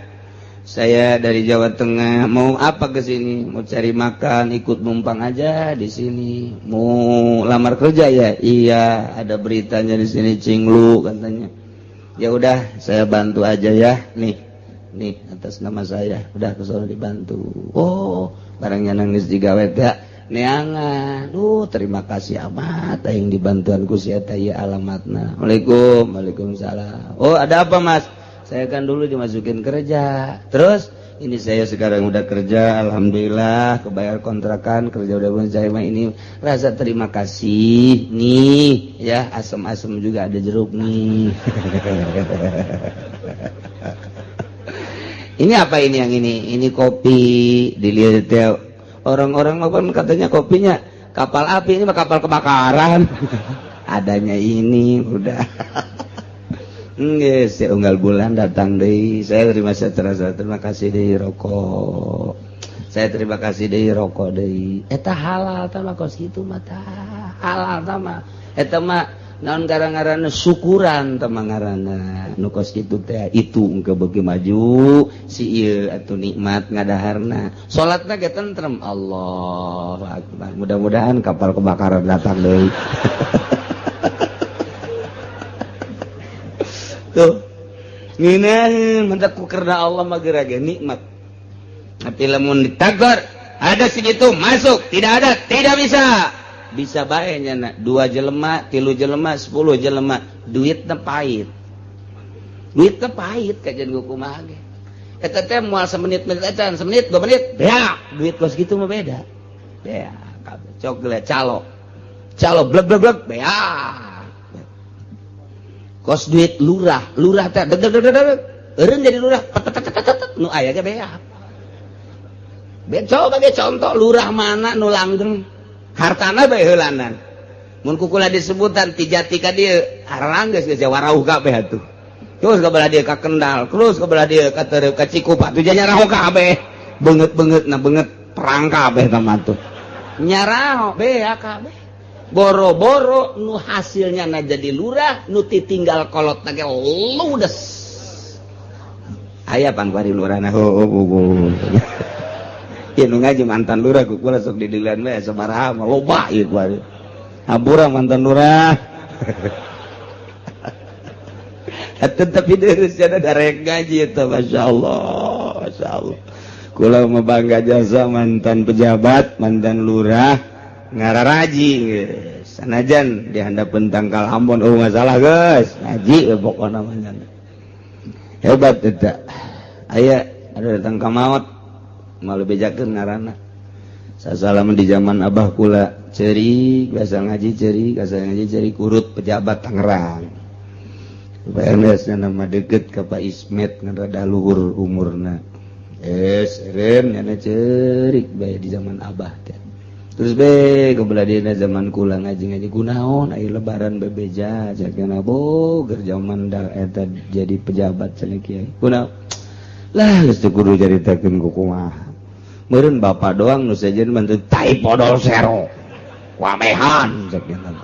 saya dari Jawa Tengah mau apa ke sini mau cari makan ikut numpang aja di sini mau lamar kerja ya iya ada beritanya di sini cinglu katanya ya udah saya bantu aja ya nih atas nama saya udah kesono dibantu oh barangnya nangis digawe teh neangan terima kasih amat yang dibantuan ku sia teh alamatna Waalaikumsalam oh ada apa mas saya kan dulu dimasukin kerja terus ini saya sekarang udah kerja alhamdulillah kebayar kontrakan kerja udah bulan saya mah ini rasa terima kasih nih ya asem-asem juga ada jeruk nih ini apa ini yang ini kopi dilihat ya orang-orang kan katanya kopinya kapal api ini mah kapal kebakaran adanya ini udah nggak si unggal bulan datang deh saya terima kasih deh rokok saya terima kasih deh rokok deh eta halal tama kos gitu mata halal tama eta mah naon garang-garana syukuran tama ngaranna nu kos kitu teh itu engke beuki maju si ieu atuh nikmat ngadaharna salatna ge tentrem Allahu akbar mudah-mudahan kapal kebakaran datang deui tuh ngeunaheun mentak ku karna Allah mah geura ge nikmat tapi lamun ditagor ada segitu masuk tidak ada tidak bisa bae nyana 2 jelema 3 jelema 10 jelema duitna pahit kajian kumaha ge eta teh moal semenit acan semenit 2 menit bea duit kos kitu mah beda bea kabeh cok gele calo blek bea kos duit lurah teh eureun jadi lurah nu aya ge bea coba ge contoh lurah mana nu langgeng hartana bae heulanan mun kukula disebutan ti jati ka dieu harang geus warauh kabeh atuh terus ka belah dieu ka Kendal terus ka belah dieu ka Tereu ka Cikupa tuh nyaraho kabeh beungeut-beungeutna beungeut perang kabeh tama tuh nyaraho bea kabeh boro-boro nu hasilnya na jadi lurah nu titinggal kolotna ge ludes aya pan bari lurahna ya nu ngaji mantan lurah kukula sok didilan we sabaraha mah loba ieu kuari haburang mantan lurah tapi deurus cenah darek ngaji eta masyaallah kula mah bangga jasa mantan pejabat mantan lurah ngararaji geus sanajan di handapeun tangkal Ambon salah geus ngaji pokona mah hebat eta aya ada datang ka maot malu bejakeun ngaranna sasalama di zaman abah kula ceurik biasa ngaji ceurik kurut pejabat Tangerang PNS nama deket ka Pak Ismet ngan rada luhur umurna eren nyana ceurik bae di zaman abah teh terus be kebelah dina zaman kula ngaji kunaon aya lebaran bebeja jakna boger zaman da eta jadi pejabat cenah kiai kunaon lah geus teu kudu caritakeun ku kumaha meureun bapak doang nu sajeun bantu tai podol sero wamehan sakna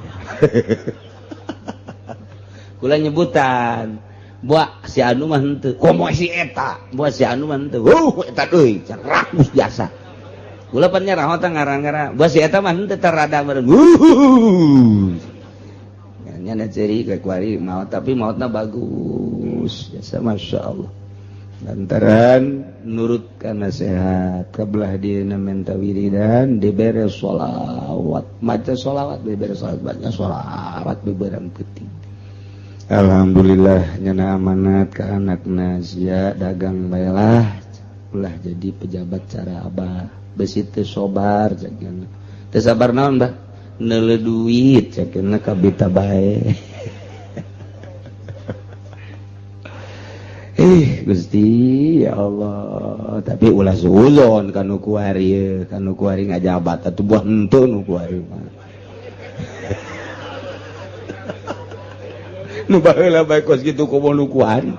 kula nyebutan buat si anu mah henteu komo si eta buat si anu mah henteu eta deui rakus jasa Ulah pan nyarah teh ngarang-ngarang. Bos eta mah henteu terada bareng. Nya ciri ke kuari maot tapi maotna bagus. Biasa masyaallah. Lantaran nurut kana sehat, kabelah dina menta wiridan dibere sholawat, maca sholawat dibere sholawat, baca sholawat beberang penting. Alhamdulillah nyana amanat ke anakna sia dagang baelah ulah jadi pejabat cara abah besi teu sobar cekeuna. Teu sabar naon Mbah? Neuleuh duit cekeuna kabita bae. Gusti ya Allah, tapi ulah suuzon kanu kuari ngajabat atuh buah henteu nu kuari mah. Nu baheula bae kos kitu kumaha nu kuari.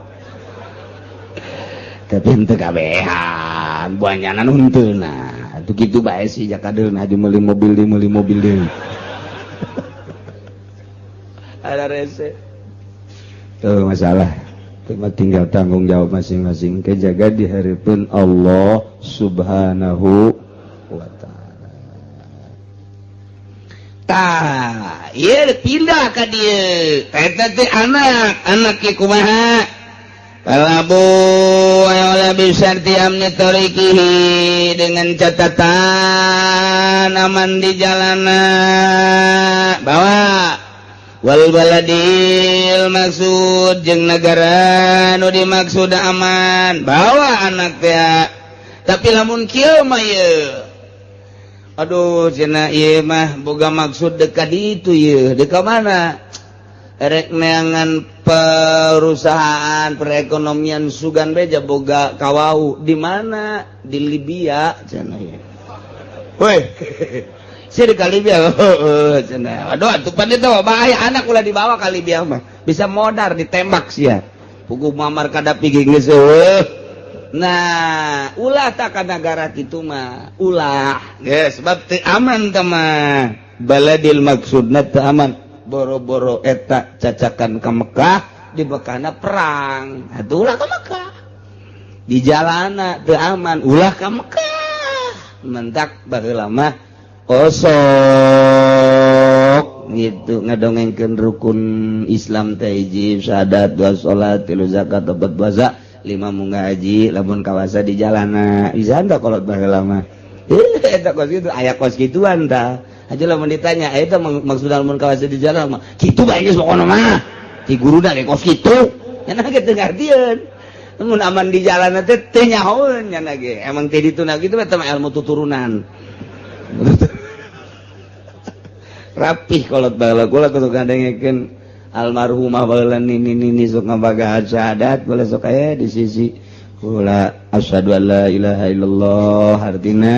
Tapi henteu kabehan, buahnyana nu henteuna. Atuh kitu bae sih jakadeuna aju meuli mobil deui. Ada rese. Tuh masalah. Tinggal tanggung jawab masing-masing kejaga di hareupeun Allah Subhanahu wa taala. Tah, ieu pindah ka dieu. Eta teh anak ge kumaha? Kalabu wala bisarti amni tariqihi dengan catatan aman di jalanna. Bawa wal baladil maksud jeung negara nu dimaksud aman bawa anak teh tapi lamun kieu mah ieu aduh cenah ieu mah boga maksud dekat ditu ieu dekat mana rek neangan perusahaan perekonomian sugan beja boga kawau di mana di Libya cenah ieu weh si di Kalibia, aduh, tuh pan itu bahaya anak ulah dibawa Kalibia mah, bisa modar ditembak sih ya, pugu mamar kada pigi geus. Nah, ulah tak ka negara kitu mah, ulah, geus sebab teu aman teh mah, baladil maksudna teu aman, boro-boro eta cacakan ka Mekah, di Mekahna perang, atuh ulah ka Mekah, di jalana teu aman, ulah ka Mekah, mentak baheula mah. Kosok gitu ngadongengkeun rukun Islam teh hiji syahadat dua salat tilu zakat opat puasa lima munggah haji lamun kawasa di jalana bisa anda kolot baheula mah eta kos kitu aya kos kituan tah aja lamun ditanya eta maksud lamun kawasa di jalana mah kitu bae geus pokona mah ti guruna ge kos kitu nya ge teu ngartieun mun aman di jalana teh teu nyahoeun nya ge emang teh dituna kitu eta mah ilmu tuturunan rapih kolot baheula kula kudu gandengekeun almarhumah baheula nini sok ngabagahan syahadat kula sok aya di sisi kula asyhadu an la ilaha illallah artina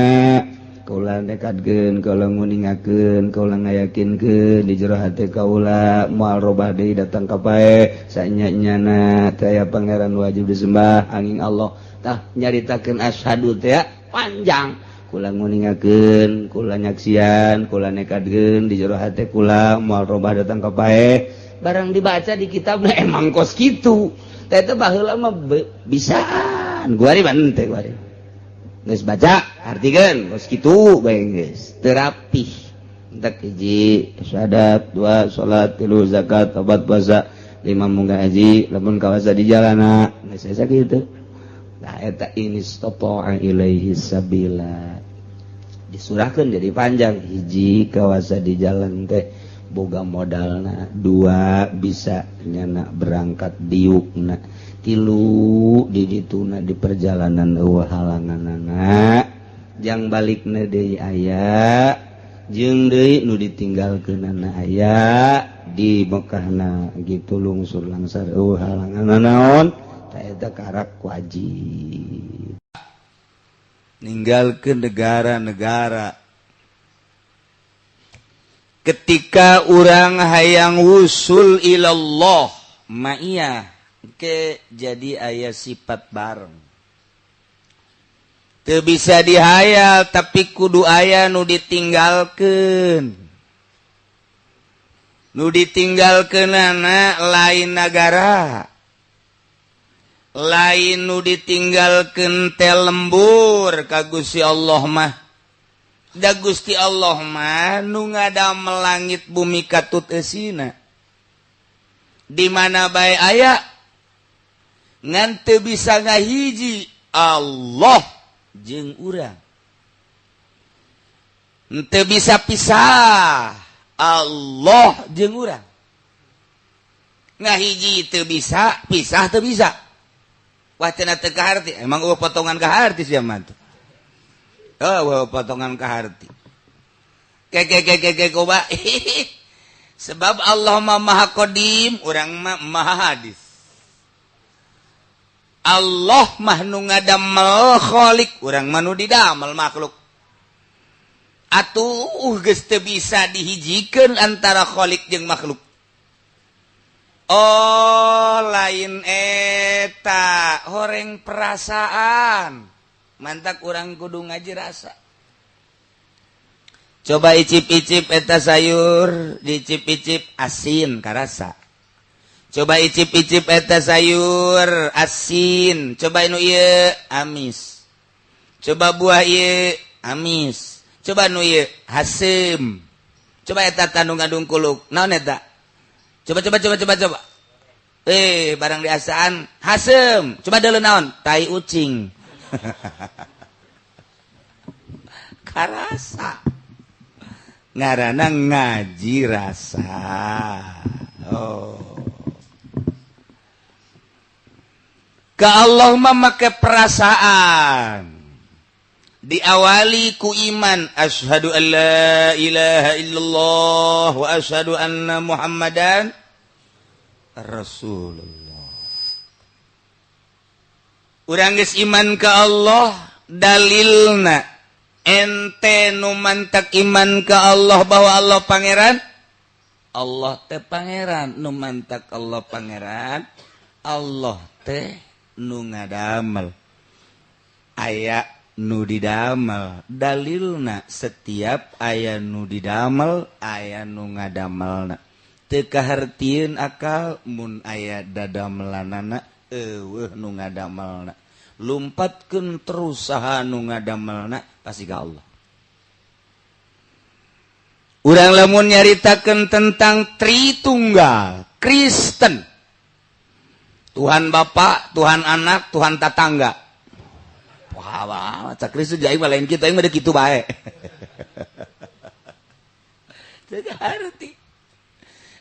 kula nekadkeun kula nguningakeun kula ngayakinkeun di jero hate kaula moal robah deui datang ka pae sanya-nyana teh aya pangeran wajib disembah angin Allah tah nyaritakeun asyhadu teh panjang kula nguningakeun kula nyaksian kula nekadkeun di jero hate kula moal robah datang ka pae barang dibaca di kitabna emang kos kitu teh teh baheula mah bisaan guari ban teh guari geus baca artikeun kos kitu bae geus teu rapih entek hiji syahadat dua salat tilu zakat opat puasa lima munggah haji lamun kawasa di jalana geus sakitu nah eta inistata'a ilaihi sabila disurahkeun jadi panjang hiji kawasa di jalan teh boga modalna dua bisa nyana berangkat diukna tilu di dituna di perjalanan eueuh halanganana jang balikna deui aya jeung deui nu ditinggalkeunana aya di Mekahna gitu lungsur langsar eueuh halanganana naon eta karak wajib ninggalkeun negara-negara ketika urang hayang wusul ilallah ma'iyah ke jadi aya sifat bareng teu bisa dihayal tapi kudu aya nu ditinggalkeunana lain negara lain nu ditinggalkeun teh lembur ka Gusti Allah mah da Gusti Allah mah nu ngadamel langit bumi katut eusina di mana bae aya ngan teu bisa ngahiji Allah jeung urang teu bisa pisah Allah jeung urang ngahiji teu bisa pisah teu bisa wacana teu kaharti emang eueuh potongan kaharti sia mah teh eueuh potongan kaharti ke koba sebab Allah mah maha qadim urang mah maha hadis Allah mah nu ngadamel khaliq urang mah nu didamel makhluk atuh geus teu bisa dihijikeun antara khaliq jeung makhluk. Oh lain eta horeng perasaan mantak urang kudu ngaji rasa. Coba icip-icip eta sayur dicip-icip asin karasa. Coba icip-icip eta sayur asin coba nu ieu amis. Coba buah ieu amis. Coba nu ieu hasem. Coba eta tanu ngadung kuluk naon eta coba barang diasaan hasem coba deuleu naon tai ucing karasa ngaranna ngaji rasa. Ka Allah mah make perasaan diawali ku iman asyhadu an la ilaha illallah wa asyhadu anna muhammadan rasulullah. Urang geus iman ka Allah dalilna ente nu mantak iman ka Allah bahwa Allah pangeran Allah teh pangeran nu mantak Allah pangeran Allah teh nu ngadamel aya nu didamel dalilna setiap aya nu didamel aya nu ngadamelna teu kahartieun akal mun aya dadamelanana eueuh nu ngadamelna lumpatkeun terus saha nu ngadamelna pasti ka Allah. Urang lamun nyaritakeun tentang Tritunggal Kristen Tuhan Bapa, Tuhan Anak, Tuhan Tatangga. Wah, cak Kristus jadi lain kita yang ada gitu baik. Jadi arti.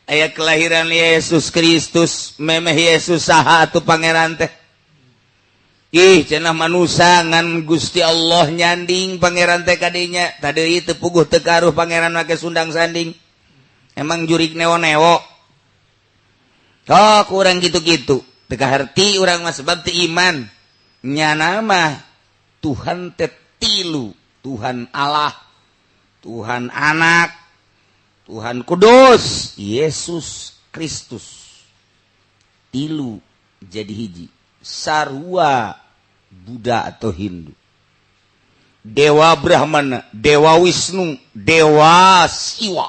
Ayat kelahiran Yesus Kristus, memeh Yesus saha atuh pangeran teh. Ih, cenah manusia ngan Gusti Allah nyanding pangeran teh kadinya. Tadi teu puguh teu karuh pangeran make sundang sanding. Emang jurik newo-newo. Oh, kurang gitu-gitu. Teu kaharti urang mah sebab teu iman. Nyana mah Tuhan tilu, Tuhan Allah, Tuhan Anak, Tuhan Kudus, Yesus Kristus. Tilu jadi hiji. Sarua Buddha atau Hindu. Dewa Brahmana, Dewa Wisnu, Dewa Siwa.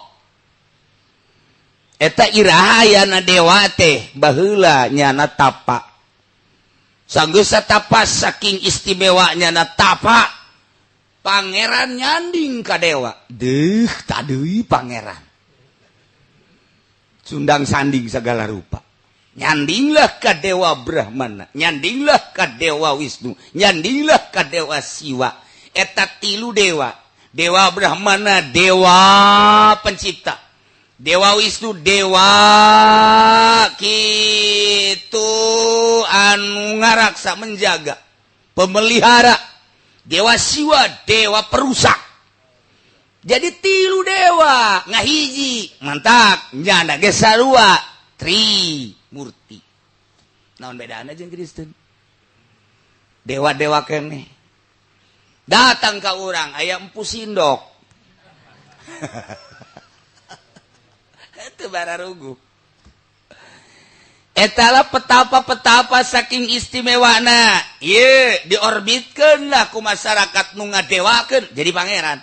Eta irahayana dewa teh baheula nyana tapa. Sanggeus satapa saking istimewanya na tapa pangeran nyanding ka dewa deuh tadeui pangeran sundang sanding segala rupa nyandinglah ka dewa Brahmana nyandinglah ka dewa Wisnu nyandinglah ka dewa Siwa eta tilu dewa dewa Brahmana dewa pencipta Dewa Wisnu dewa kitu anu ngaraksa menjaga pemelihara dewa Siwa dewa perusak jadi tilu dewa ngahiji mantap nyana ge sarua tri murti naon bedana jeung Kristen dewa-dewa keneh datang ka urang aya empu sindok itu bararugu etala petapa-petapa saking istimewana ieu diorbitkeun lah ku masyarakat nu ngadewakeun jadi pangeran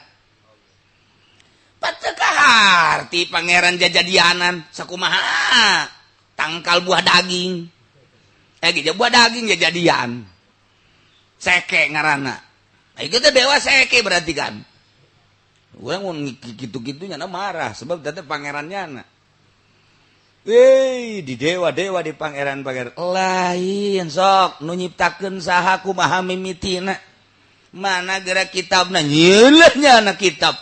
pateu kaharti pangeran jajadianan sakumaha tangkal buah daging buah daging jajadian seke ngaranna ieu teh dewa seke berarti kan Urang mun kitu-kitunya marah sebab teh pangerannya. Di dewa-dewa di pangeran lain sok nu nyiptakeun saha kumaha mimitina. Mana gerak kitabna nyeuleunnya anak kitab.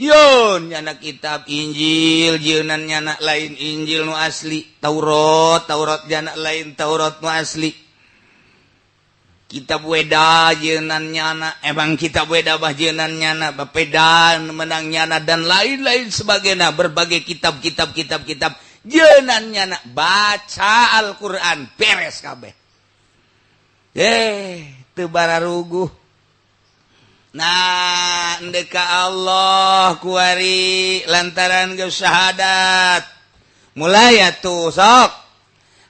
Yon nyana kitab Injil, jeunan nyana lain Injil nu asli, Taurat nyana lain Taurat nu asli. Kitab Weda jeunan nyana, emang kitab Weda bah jeunan nyana, bapeda menang nyana dan lain-lain sebagainya, berbagai kitab jeunan nyana, baca Al-Qur'an beres kabeh. Teu bararuguh. Nah, ndeka Allah kuari lantaran geus syahadat. Mulai atuh sok.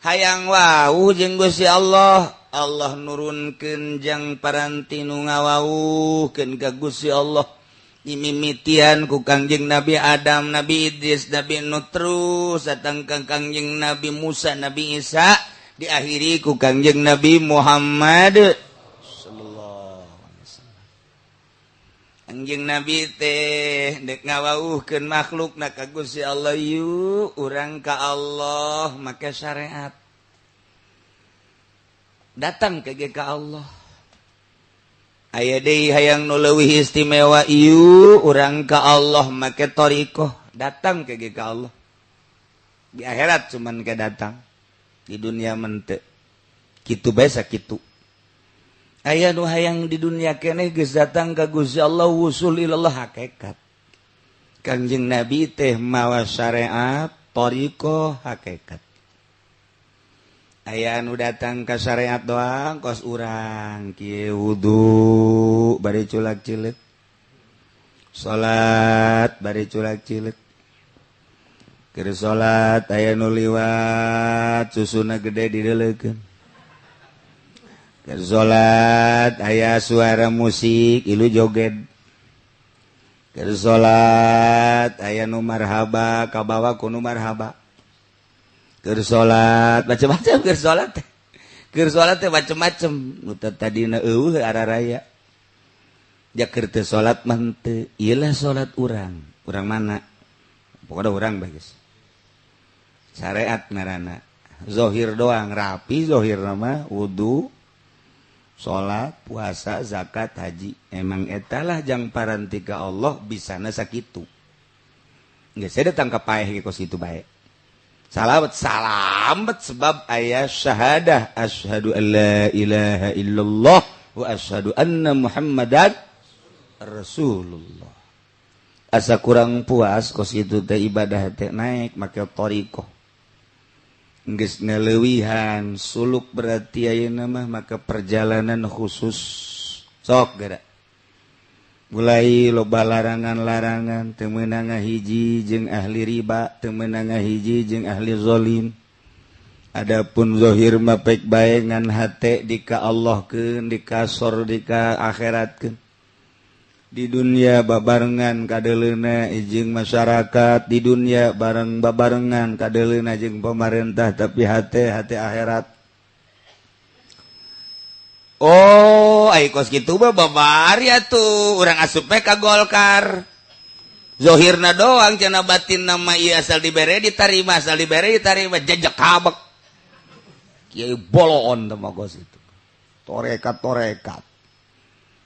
Hayang wau jeung Gusti Allah. Allah nurunkeun jang paranti nu ngawauhkeun ka Gusti Allah. Dimimitian ku Kangjeng Nabi Adam, Nabi Idris, Nabi Nuh terus datang ka Kangjeng Nabi Musa, Nabi Isa, diakhiri ku Kangjeng Nabi Muhammad. Anjing Nabi teh dek ngawauhkeun makhlukna ka Gusti Allah yuk urang ka Allah make syariat datang ke ka Allah aya deui hayang nu leuwih istimewa yuk urang ka Allah make thariqah datang ke ka Allah di akhirat cuman ke datang di dunia mente kitu bae sakitu. Aya nu hayang di dunia keneh geus datang ka Gusti Allah wusul ilallah hakikat. Kangjeng Nabi teh mawa syariat thariqah hakikat. Aya nu datang ka syariat doang kos urang kieu wudu bari culak cileuk. Salat bari culak cileuk. Keur salat aya nu liwat susuna gede dideuleukeun. Salat aya suara musik ilu joget. Keur salat aya nu marhaba kabawa ku nu marhaba. Keur salat macam-macam keur salat. Keur salat teh macam-macam nu tadina eueuh araraya. Ja keur teu salat mah teu. Ieu lah salat urang. Urang mana? Pokona urang bae geus. Syariat ngaranna. Zahir doang rapi zahirna mah wudu salat, puasa, zakat, haji. Emang etalah jang paranti ka Allah bisana sakitu. Geus saya datang ka paeh ge kos kitu bae. Salamet sebab aya syahadah asyhadu an la ilaha illallah wa asyhadu anna Muhammadan Rasulullah. Asa kurang puas kos kitu teh ibadah teh naik make thariqah. Geus ngeleuwihan suluk berarti ayeuna mah maka perjalanan khusus sok gara mulai loba larangan-larangan teu meunang ngahiji jeung ahli riba teu meunang ngahiji jeung ahli zalim adapun zahir mah pek bae ngan hate dika Allahkeun dikasor dika akhiratkeun di dunia babarengan kadeleuna jeung masyarakat di dunia bareng babarengan kadeleuna jeung pemerintah tapi hate akhirat. Oh, ai kos kitu mah babari atuh urang asup ka Golkar. Zahirna doang cenah batin nama ieu asal dibere ditarima jajak kabek. Kieu boloon teh mah kos itu. Torekat.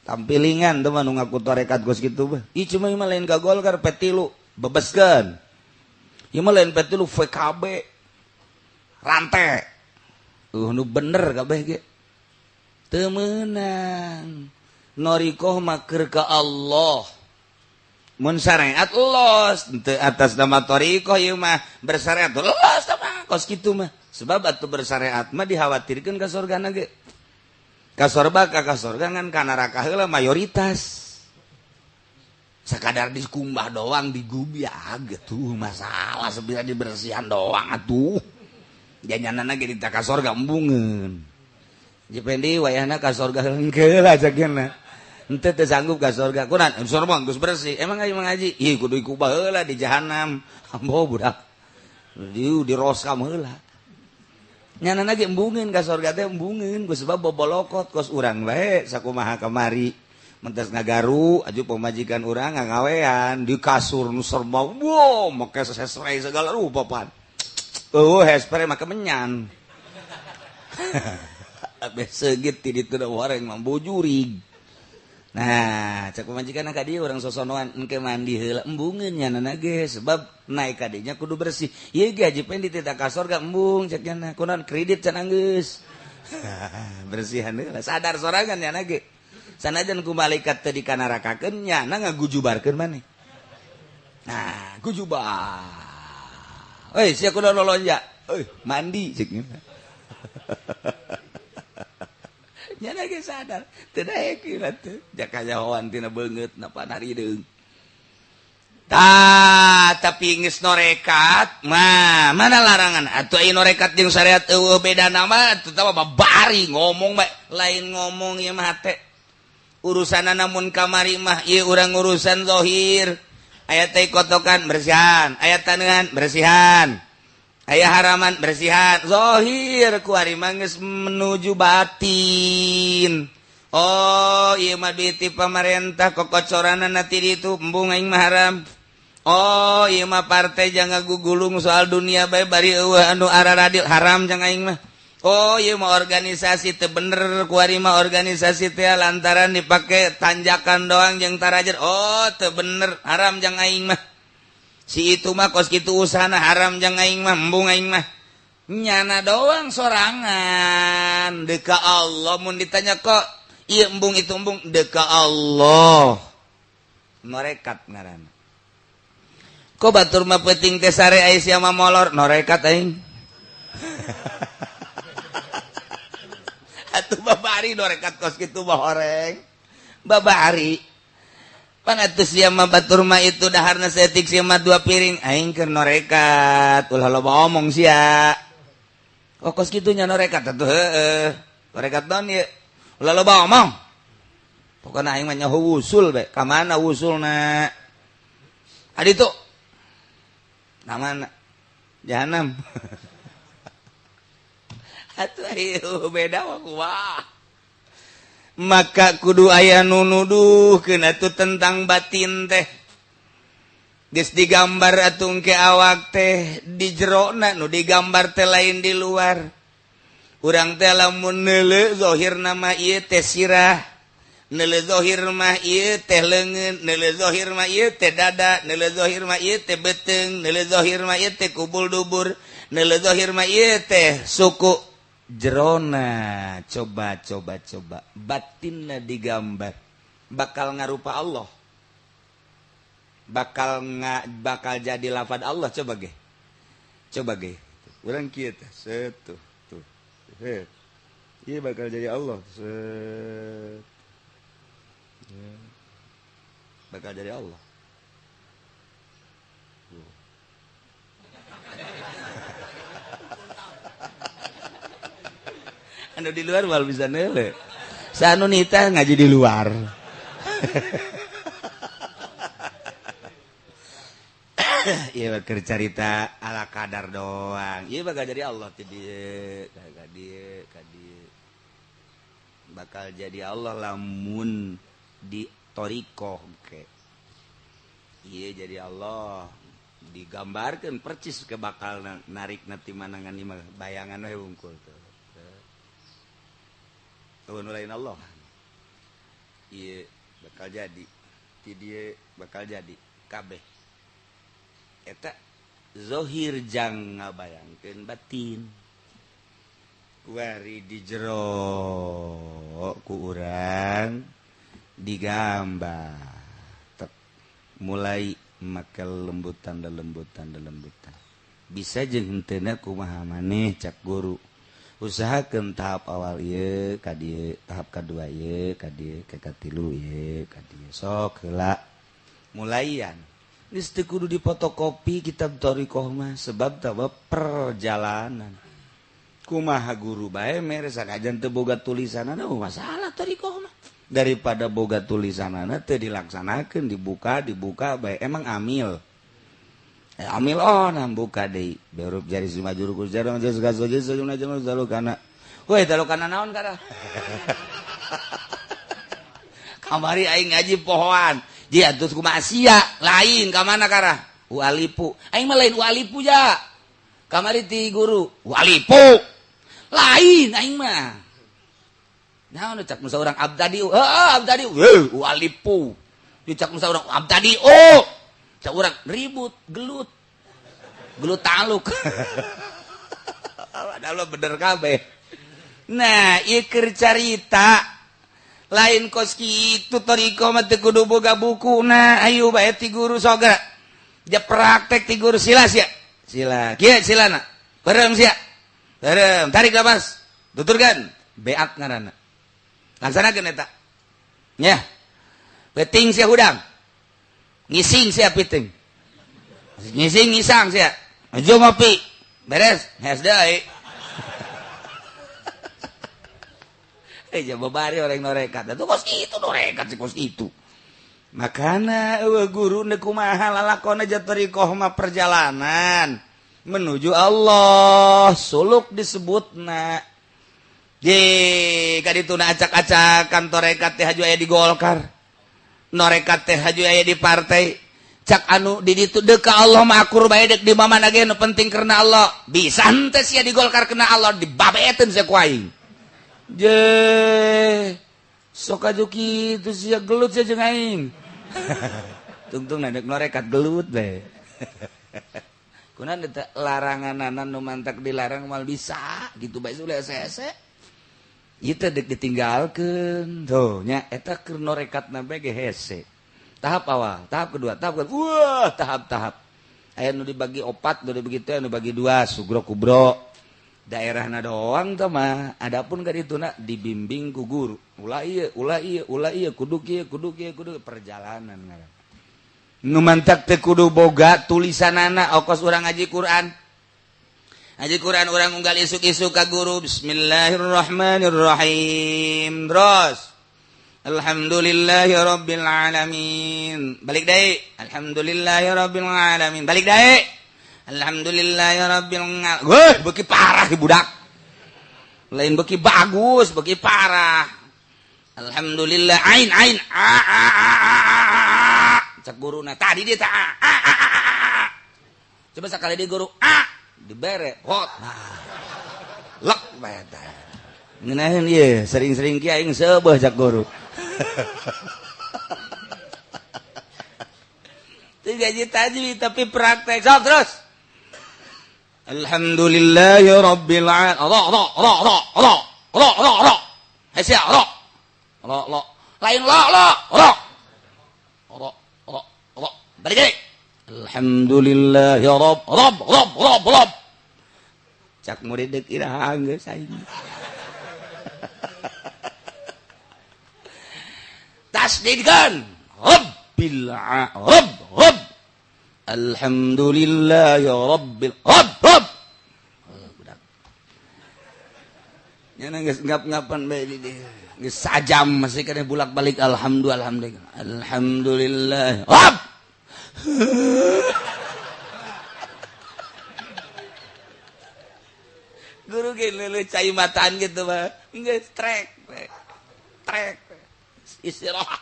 Tampilingan teman nu ngaku tarekat gos kitu beuh. Ieu cuma ieu lain ka Golkar petilu bebeskeun. Ieu mah lain petilu VKB. Rante. Nu bener kabeh ge. Teu meunang. Norikoh mah keur ka Allah. Mun syariat los teu atas nama tarikoh ieu mah bersyariat los mah kos kitu mah. Sebab atuh bersyariat mah dikhawatirkeun ka surgana ge. Ka sorga ngan ka neraka heula mayoritas. Sakadar dikumbah doang digubiag gitu masalah sebila dibersihan doang atuh. Janyanana ge di ka sorga embungeun. Jipendi wayahna ka sorga heungkeul ajakeuna. Henteu teu sanggup ka sorga. Kunaon sorga geus bersih. Emang aing ngaji? Ih kudu ikubah heula di jahanam. Ambo budak. Di roskam heula. Nyanana ge embungeun ka sorga teh embungeun ku sebab bobolokot kos urang bae sakumaha kamari mentes ngagaru aju pemajikan urang ngagawean di kasur nu serba wow make spray segala rupa pan hairspray make menyan abis segit ti ditu da wareng mambu jurig. Nah cak pemajikan ka dieu urang sosonoan engke mandi heula embungeun nyanana ge sebab naik ka dinya kudu bersih ieu ge aji pen di tita kasor ga embung cak nya kunaon kredit can anggeus bersihan heula sadar sorangan nya ge sanajan ku malaikat teu dikanarakakeun nyana ngagujubarkeun maneh. Nah gujubar sia kudu lolonja mandi cek nyana ge sadar teu daek kira teu jakajahoan tina beungeut na panarideung tapi geus norekat mah mana larangan atuh aya norekat jeung syariat eueuh beda nama atuh tah babari ngomong bae lain ngomong ieu mah teh urusan namun kamari mah ieu urang urusan zahir aya teh kotokan bersihan aya taneuhan bersihan aya haraman bersihan zahir ku ari mah geus menuju batin. Oh ieu mah duit ti pamarentah kokocoranna ti ditu embung aing mah haram. Oh ieu mah partai jangan gugulung soal dunia bae bari eueuh anu araradil haram jang aing mah. Oh iya mah organisasi teu bener ku ari mah organisasi teh lantaran dipake tanjakan doang jeung tarajer. Oh teu bener haram jang aing mah. Si itu mah kos kitu usahana haram jang aing mah embung aing mah. Nyana doang sorangan deuk ka Allah mun ditanya kok ieu embung itu embung deuk ka Allah. Norekat ngaranna. Kok batur mah peuting teh sare aya sia mah molor norekat aing. Atuh babari norekat kos kitu mah horeng. Babari. Pan atuh sia mah batur mah itu daharna setik sia mah 2 piring aing keur norekat. Ulah loba omong sia. Oh kos kitu nya norekat atuh heueuh. Norekat naon ieu? Ulah loba omong. Pokona aing mah nyaho wusul bae. Ka mana wusulna? Adi tuh. Na mana? Jahanam. Atuh ayo beda wah. Maka kudu aya nu nuduhkeun atuh tentang batin teh. Geus digambar atuh engke awak teh di jerona nu digambar teh lain di luar. Urang teh lamun neuleu zahirna mah ieu teh sirah. Neuleu zahir mah ieu teh leungeun, neuleu zahir mah ieu teh dada, neuleu zahir mah ieu teh beuteung, neuleu zahir mah ieu teh kubul dubur, neuleu zahir mah ieu teh suku jerona. Coba batinna digambar bakal ngarupa Allah, bakal jadi lafaz Allah. Coba ge urang kieu teh setuh tuh ieu bakal jadi Allah bakal jadi Allah. Anu di luar wal bisa neule. Sanu nita ngaji di luar. Iya bakal cerita ala kadar doang. Iya bakal jadi Allah ti dieu, ka dieu. Bakal jadi Allah lamun di torikoh ke. Iya jadi Allah digambarkeun percis ke bakal narik nanti manangan imah bayangan we wungkul tuh. Lawan lain Allah. Iya bakal jadi. Ti dieu bakal jadi kabeh. Eta zahir jang ngabayangkeun batin. Wari di jero ku urang digambar. Mulai make lembutan. Bisa jeung henteuna kumaha maneh cak guru. Usahakeun tahap awal ieu ka dieu, tahap kadua ieu ka dieu, ka katilu ieu ka dieu. Sok heula mulaian. Geus teu kudu dipotokopi kitab thariqah mah sebab tah perjalanan. Kumaha guru bae mere sanajan teu boga tulisanana masalah thariqah mah. Daripada boga tulisanana teu dilaksanakeun dibuka bae emang amil. Amil buka deui. Berup jari simajuru ku jarang jas gasoje sejuna jeung dalu kana. Woi dalu kana naon kana? kamari aing ngaji pohoan dia terus kumaha sia lain ka mana karah walipu aing mah lain walipu ja kamari ti guru walipu lain aing mah naon cak nu saurang abdadi abdadi walipu dicak nu saurang abdadi cak urang ribut gelut taluk padahal bener kabeh nah ieu keur carita lain kos kitu toriko mah teu kudu boga bukuna ayo bae ti guru soga dia praktek ti guru sila sia sila kieu silana beureum sia beureum tarik nafas tuturkan beat ngaranna laksanakeun eta nya peuting sia hudang ngising sia piting ngising ngisang sia ajo ngopi beres hes deui babari orang norekat itu kos itu norekat si kos itu makana guru nekumaha lalakona jatarikoh mah perjalanan menuju Allah suluk disebutna kadituna acak-acakan torekat teh haju aya di Golkar norekat teh haju aya di partai cak anu di ditu deka Allah mah akur bae dek di mamana ge nu penting karena Allah bisa henteu sia di Golkar kena Allah dibabeeteun sia ku aing sok aja kitu sia gelut sia jeung aing tungtung nadek norekat gelut bae kunaon eta laranganana nu mantak dilarang mal bisa gitu bae sule ese-ese ieu teh dek ditinggalkeun tuh nya eta keur norekatna bae ge hese tahap awal tahap kedua tahap wah tahap-tahap aya nu dibagi 4 nu dibagi teh nu dibagi 2 sugro kubro daerahna doang teh mah adapun ka dituna dibimbing ku guru ulah ieu kudu kieu perjalanan ngaran nu mantak teh kudu boga tulisanana ongkos urang ngaji Quran urang unggal isuk-isuk ka guru bismillahirrahmanirrahim terus alhamdulillahirabbil alamin balik deui alhamdulillahirabbil alamin balik deui alhamdulillahirabbil alamin beuki parah di budak lain beuki bagus beuki parah alhamdulillah ain cak guruna tadi dia ta coba sakali di guru dibere hot lek bae tah ngeunaheun ieu sering-sering ki aing seubeuh cak guru teu gaji tajwid tapi praktek sok terus alhamdulillahi rabbil alamin hasia lain balik deui alhamdulillahi rabb cak murid deuk iraha geus aing tasdidkan rabbil rabb alhamdulillahi rabbil rabb budak nya geus ngap-ngapan bae di geus sajam masih kana bulak-balik alhamdulillah rabb guru ge leuleut cai mataan gitu mah geus trek istirahat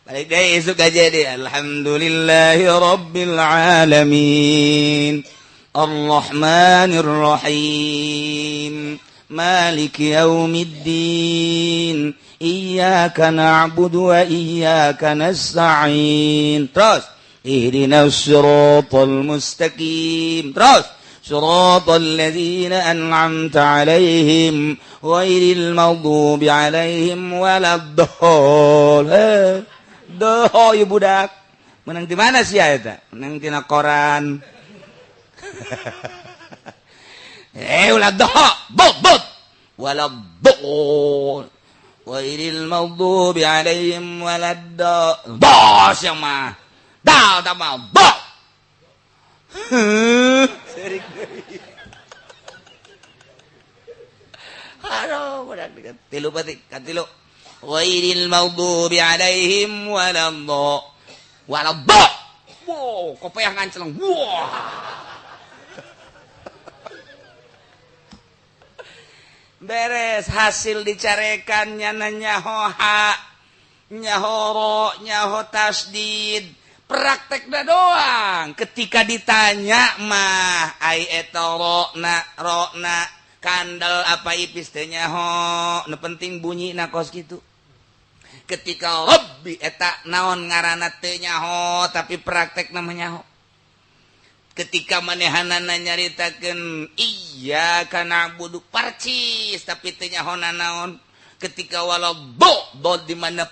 balik deui isuk aja deh alhamdulillahi rabbil alamin arrahmanir rahim maliki yaumiddin iyyaka na'budu wa iyyaka nasta'in terus ihdinas siratal mustaqim terus siratal ladzina an'amta 'alaihim ghairil maghdubi 'alaihim waladdallin doh ieu budak menang di mana sih eta menang tina koran ulah doh bot waladdallin ghairil maghdubi 'alaihim waladdallin bos yang mah dal tambah bot sering aduh budak tilu batik katilu ghairil maghdubi 'alaihim waladdallin wow kopiah nganceleng wah beres hasil dicarekannya nanyahoha nyahoro nyaho tasdid praktek dah doang ketika ditanya mah ai eta rokna kandel apa ipis teh nyaho nu penting bunyi na kos kitu ketika rabbi eta naon ngaranna teu nyaho tapi praktek namanya nyaho ketika manehanana nyaritakeun iya kana budu parcis tapi teu nyaho naon ketika walau do di mana